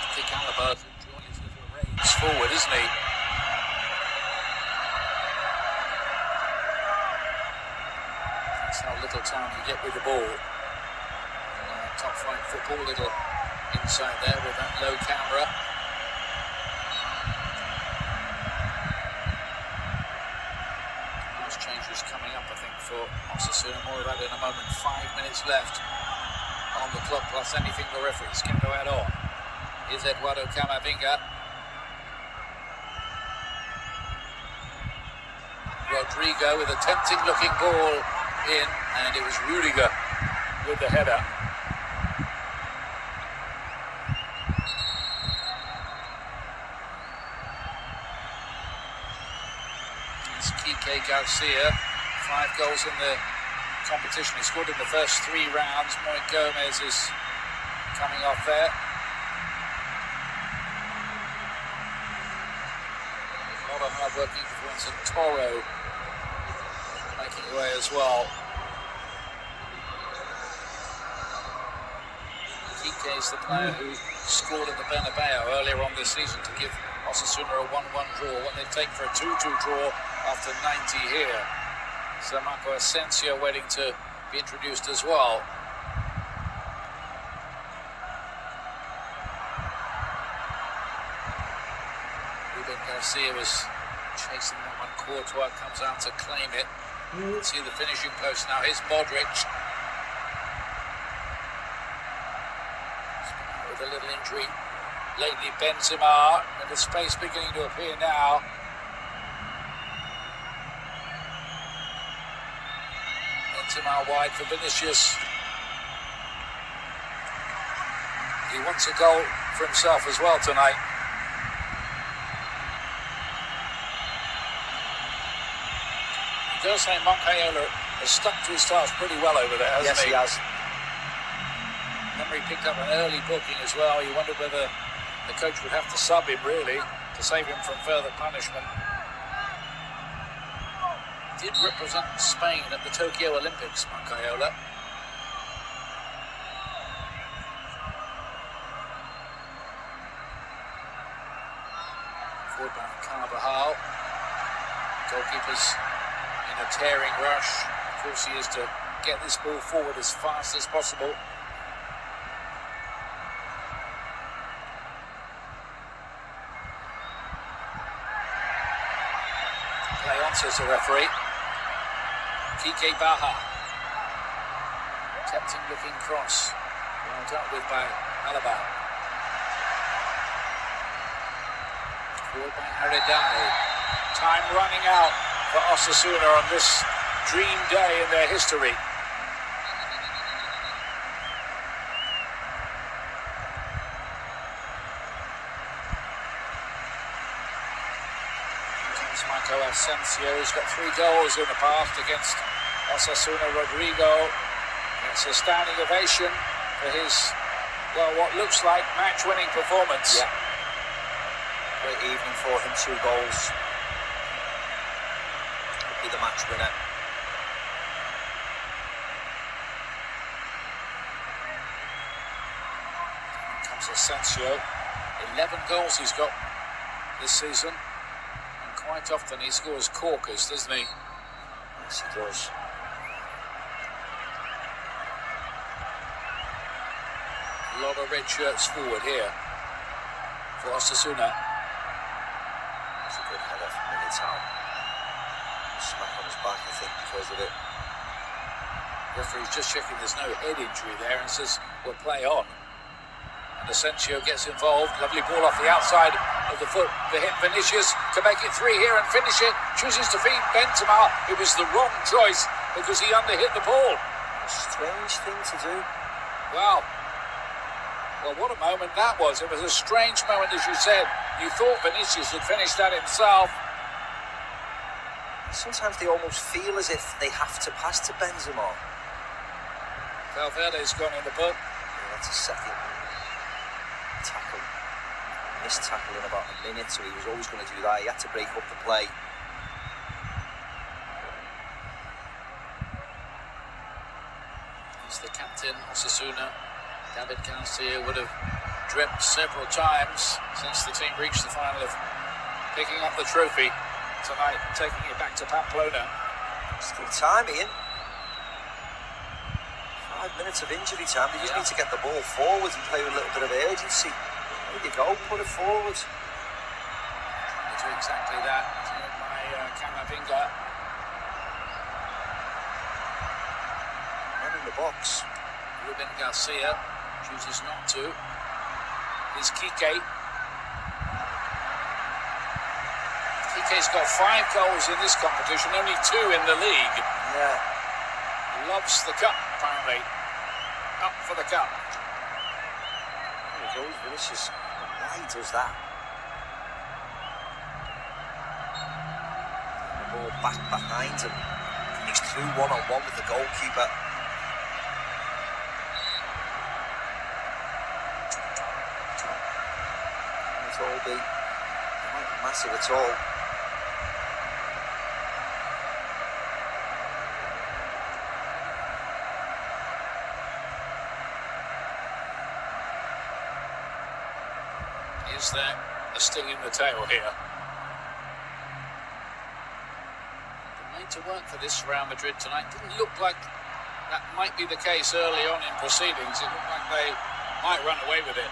I think Alaba's enjoying his little race forward, isn't he? That's how little time you get with the ball. Top flight football, little inside there with that low camera. Nice changes coming up, I think, for Osasuna. More of that in a moment. 5 minutes left on the clock, plus anything the referees can go add on. Here's Eduardo Camavinga. Rodrigo with a tempting looking ball in, and it was Rudiger with the header. It's Kike Garcia, 5 goals in the competition. He scored in the first 3 rounds. Moy Gomez is coming off there. A lot of hard-working performance, and Toro making away as well. Kike is the player who scored in the Bernabeu earlier on this season to give Osasuna a 1-1 draw, what they take for a 2-2 draw after 90 here. So Marco Asensio waiting to be introduced as well. Ruben Garcia was chasing that one. Courtois comes out to claim it. See the finishing post now. Here's Modric. With a little injury lately, Benzema, and the space beginning to appear now. Benzema wide for Vinicius. He wants a goal for himself as well tonight. I does say Moncayola has stuck to his task pretty well over there, hasn't he? Yes, he has. Remember, he picked up an early booking as well. You wondered whether the coach would have to sub him, really, to save him from further punishment. did represent Spain at the Tokyo Olympics, Moncayola. Forward by Carvajal. Goalkeeper's in a tearing rush. Of course, he is to get this ball forward as fast as possible. Play on, says the referee. Kike Baha. Tempting looking cross. Well dealt with by Alaba. Forward by Aridane. Time running out for Osasuna on this dream day in their history. Marco Asensio, who's got 3 goals in the past against Osasuna. Rodrigo gets a standing ovation for his, well, what looks like match-winning performance. Yeah. Great evening for him, 2 goals. Could be the match winner. Here comes Asensio. 11 goals he's got this season. Quite often he scores corkers, doesn't he? Yes, he does. A lot of red shirts forward here for Osasuna. That's a good header from Militao. Smack on his back, I think, because of it. Referee's just checking there's no head injury there and says, we'll play on. And Asensio gets involved. Lovely ball off the outside of the foot to hit Vinicius to make it 3 here and finish it. Chooses to feed Benzema. It was the wrong choice because he underhit the ball. A strange thing to do. Wow. Well, what a moment that was. It was a strange moment, as you said. You thought Vinicius had finished that himself. Sometimes they almost feel as if they have to pass to Benzema. Valverde's gone in the book. Yeah, that's a second tackle. Missed tackle in about a minute, so he was always going to do that. He had to break up the play. He's the captain, Osasuna. David Garcia would have dreamt several times since the team reached the final of picking up the trophy tonight and taking it back to Pamplona. Still time, Ian. 5 minutes of injury time. They just need to get the ball forward and play with a little bit of urgency. There you go, put it forward. Trying to do exactly that by Camavinga. Man in the box. Ruben Garcia chooses not to. Here's Kike. Kike's got 5 goals in this competition, only 2 in the league. Yeah. Loves the cup, apparently. Up for the cup. There he goes, Vinicius. Why he does that? The ball back behind him. He's through one-on-one with the goalkeeper. It all be not massive at all. Is there a sting in the tail here? They're made to work for this Real Madrid tonight. Didn't look like that might be the case early on in proceedings. It looked like they might run away with it.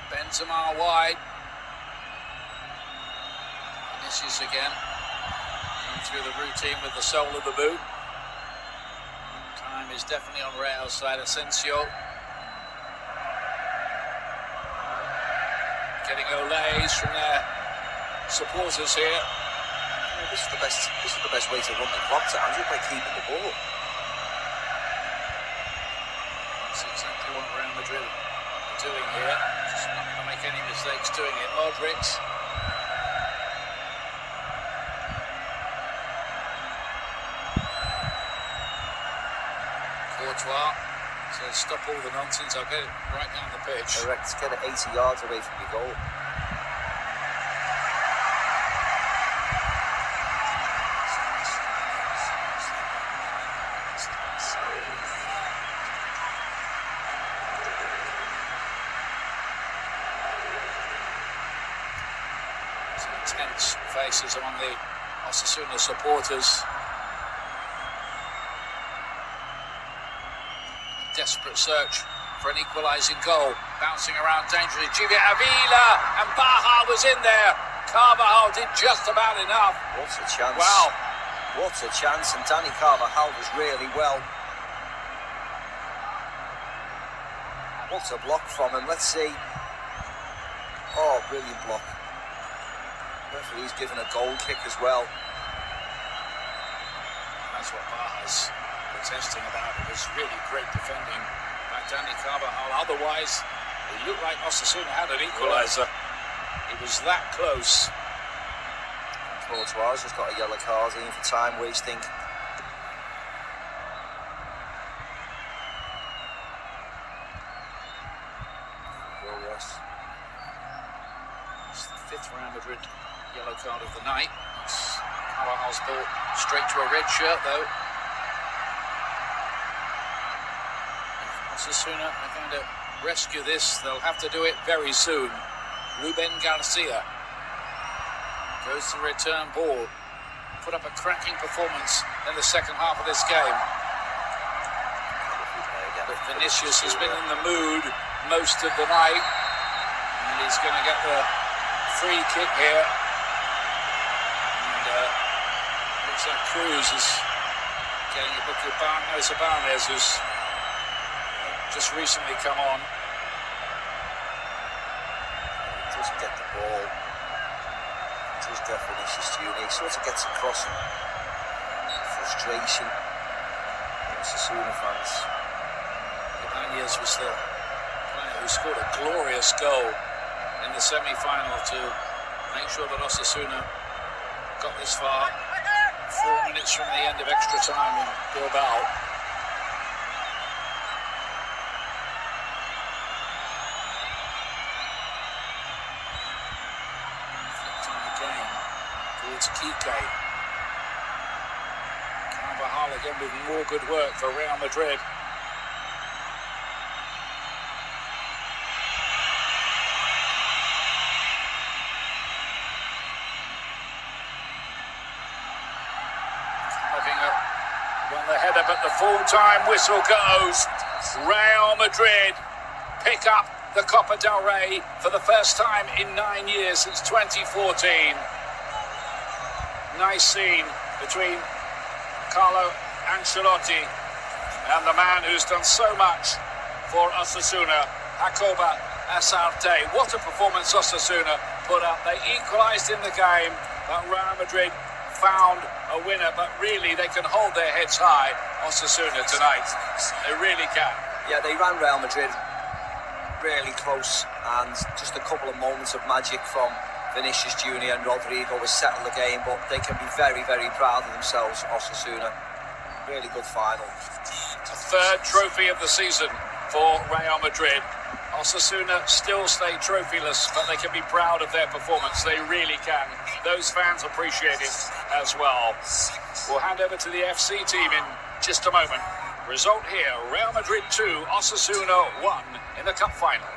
Benzema wide. Vinicius again. Going through the routine with the sole of the boot. Time is definitely on Real's side. Asensio. Getting olays from their supporters here. Yeah, this is the best way to run the clock down, just by keeping the ball. That's exactly what Real Madrid are doing here. Just not going to make any mistakes doing it. Modric. Courtois says, stop all the nonsense, I'll get it right down the pitch. Correct, get it 80 yards away from your goal. tense faces among the Osasuna supporters. Desperate search for an equalising goal. Bouncing around dangerously. Jivia Avila, and Baja was in there. Carvajal did just about enough. What a chance. Wow. What a chance. And Danny Carvajal was really well. What a block from him. Let's see. Oh, brilliant block. Referee's given a goal kick as well. That's what Baja's protesting about. It was really great defending by Danny Carvajal. Otherwise, it looked like Osasuna had an equaliser. It was that close. Courtois has got a yellow card in for time wasting. It's the fifth Real Madrid yellow card of the night. It's Carvajal's ball straight to a red shirt, though. If Osasuna are going to rescue this, they'll have to do it very soon. Ruben Garcia goes to the return ball. Put up a cracking performance in the second half of this game. But Vinicius has been in the mood most of the night. And he's going to get the free kick here. And looks like Cruz is getting a book of Ibanez, who's just recently come on. Doesn't get the ball. Does get Vinicius Junior. He sort of gets across him. Frustration. Osasuna fans. Ibanez was the player who scored a glorious goal in the semi-final to make sure that Osasuna got this far. 4 minutes from the end of extra time in Bilbao. Towards Kike. Carvajal again with more good work for Real Madrid. Won the header, but the full-time whistle goes. Real Madrid pick up the Copa del Rey for the first time in 9 years since 2014. Nice scene between Carlo Ancelotti and the man who's done so much for Osasuna, Jacoba Asarte. What a performance Osasuna put up. They equalised in the game, but Real Madrid found a winner. But really, they can hold their heads high, Osasuna, tonight. They really can. Yeah, they ran Real Madrid really close, and just a couple of moments of magic from Vinicius Junior and Rodrigo was settle the game, but they can be very, very proud of themselves, Osasuna. Really good final. A third trophy of the season for Real Madrid. Osasuna still stay trophyless, but they can be proud of their performance. They really can. Those fans appreciate it as well. We'll hand over to the FC team in just a moment. Result here, Real Madrid 2, Osasuna 1 in the cup final.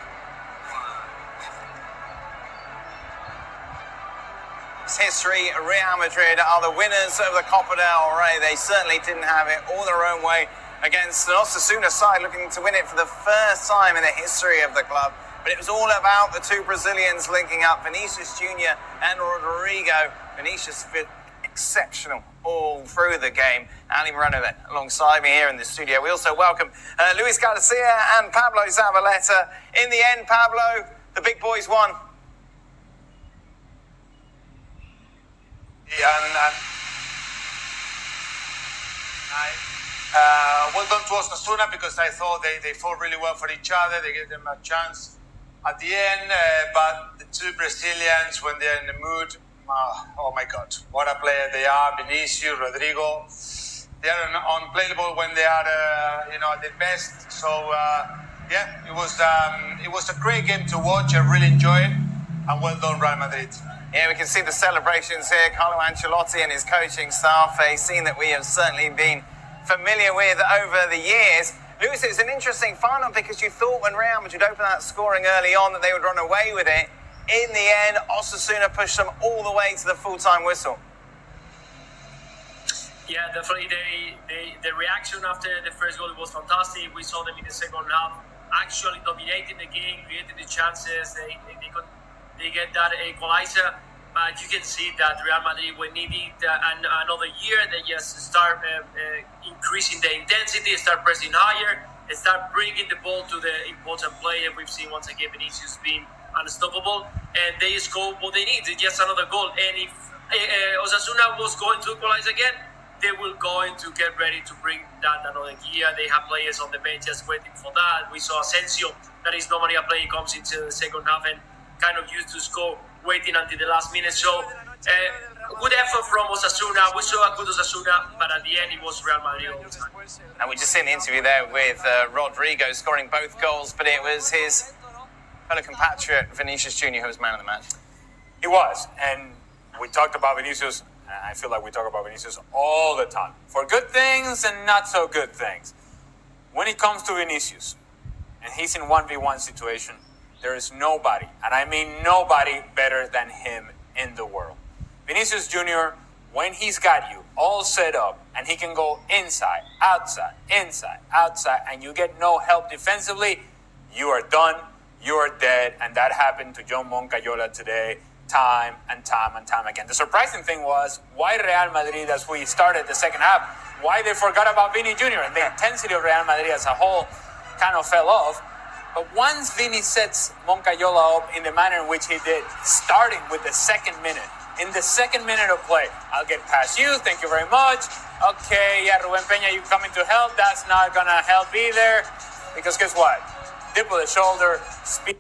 History, Real Madrid are the winners of the Copa del Rey. They certainly didn't have it all their own way against an Osasuna side looking to win it for the first time in the history of the club. But it was all about the two Brazilians linking up, Vinicius Junior and Rodrigo. Vinicius fit exceptional all through the game. Ali Moreno then alongside me here in the studio. We also welcome Luis Garcia and Pablo Zabaleta. In the end, Pablo, the big boys won. Well done to Osasuna, because I thought they fought really well for each other. They gave them a chance at the end, but the two Brazilians, when they're in the mood, oh my God, what a player they are. Vinicius, Rodrigo, they are unplayable when they are at their best. So yeah, it was a great game to watch. I really enjoyed it, and well done, Real Madrid. Yeah, we can see the celebrations here. Carlo Ancelotti and his coaching staff, a scene that we have certainly been familiar with over the years. Lewis, it's an interesting final because you thought when Real Madrid opened that scoring early on that they would run away with it. In the end, Osasuna pushed them all the way to the full-time whistle. Yeah, definitely. The reaction after the first goal was fantastic. We saw them in the second half actually dominating the game, creating the chances. They get that equalizer, but you can see that Real Madrid, when needed another year, they just start increasing the intensity, start pressing higher, and start bringing the ball to the important player. We've seen once again Vinicius being unstoppable, and they score what they need. It's just another goal. And if Osasuna was going to equalize again, they will going to get ready to bring that another year. They have players on the bench just waiting for that. We saw Asensio, that is normally a player comes into the second half and kind of used to score, waiting until the last minute. So good effort from Osasuna. We saw a good Osasuna, but at the end it was Real Madrid all the time. And we just seen the interview there with Rodrigo scoring both goals, but it was his fellow compatriot Vinicius Jr. who was man of the match. He was, and we talked about Vinicius. I feel like we talk about Vinicius all the time, for good things and not so good things. When it comes to Vinicius, and he's in 1v1 situation, there is nobody, and I mean nobody, better than him in the world. Vinicius Jr., when he's got you all set up, and he can go inside, outside, and you get no help defensively, you are done, you are dead, and that happened to John Moncayola today. Time and time again. The surprising thing was why Real Madrid, as we started the second half, why they forgot about Vini Jr. and the intensity of Real Madrid as a whole kind of fell off. But once Vini sets Moncayola up in the manner in which he did, starting with the second minute, in the second minute of play, I'll get past you, thank you very much. Okay, yeah, Ruben Peña, you coming to help? That's not gonna help either, because guess what? Dip with the shoulder, speed.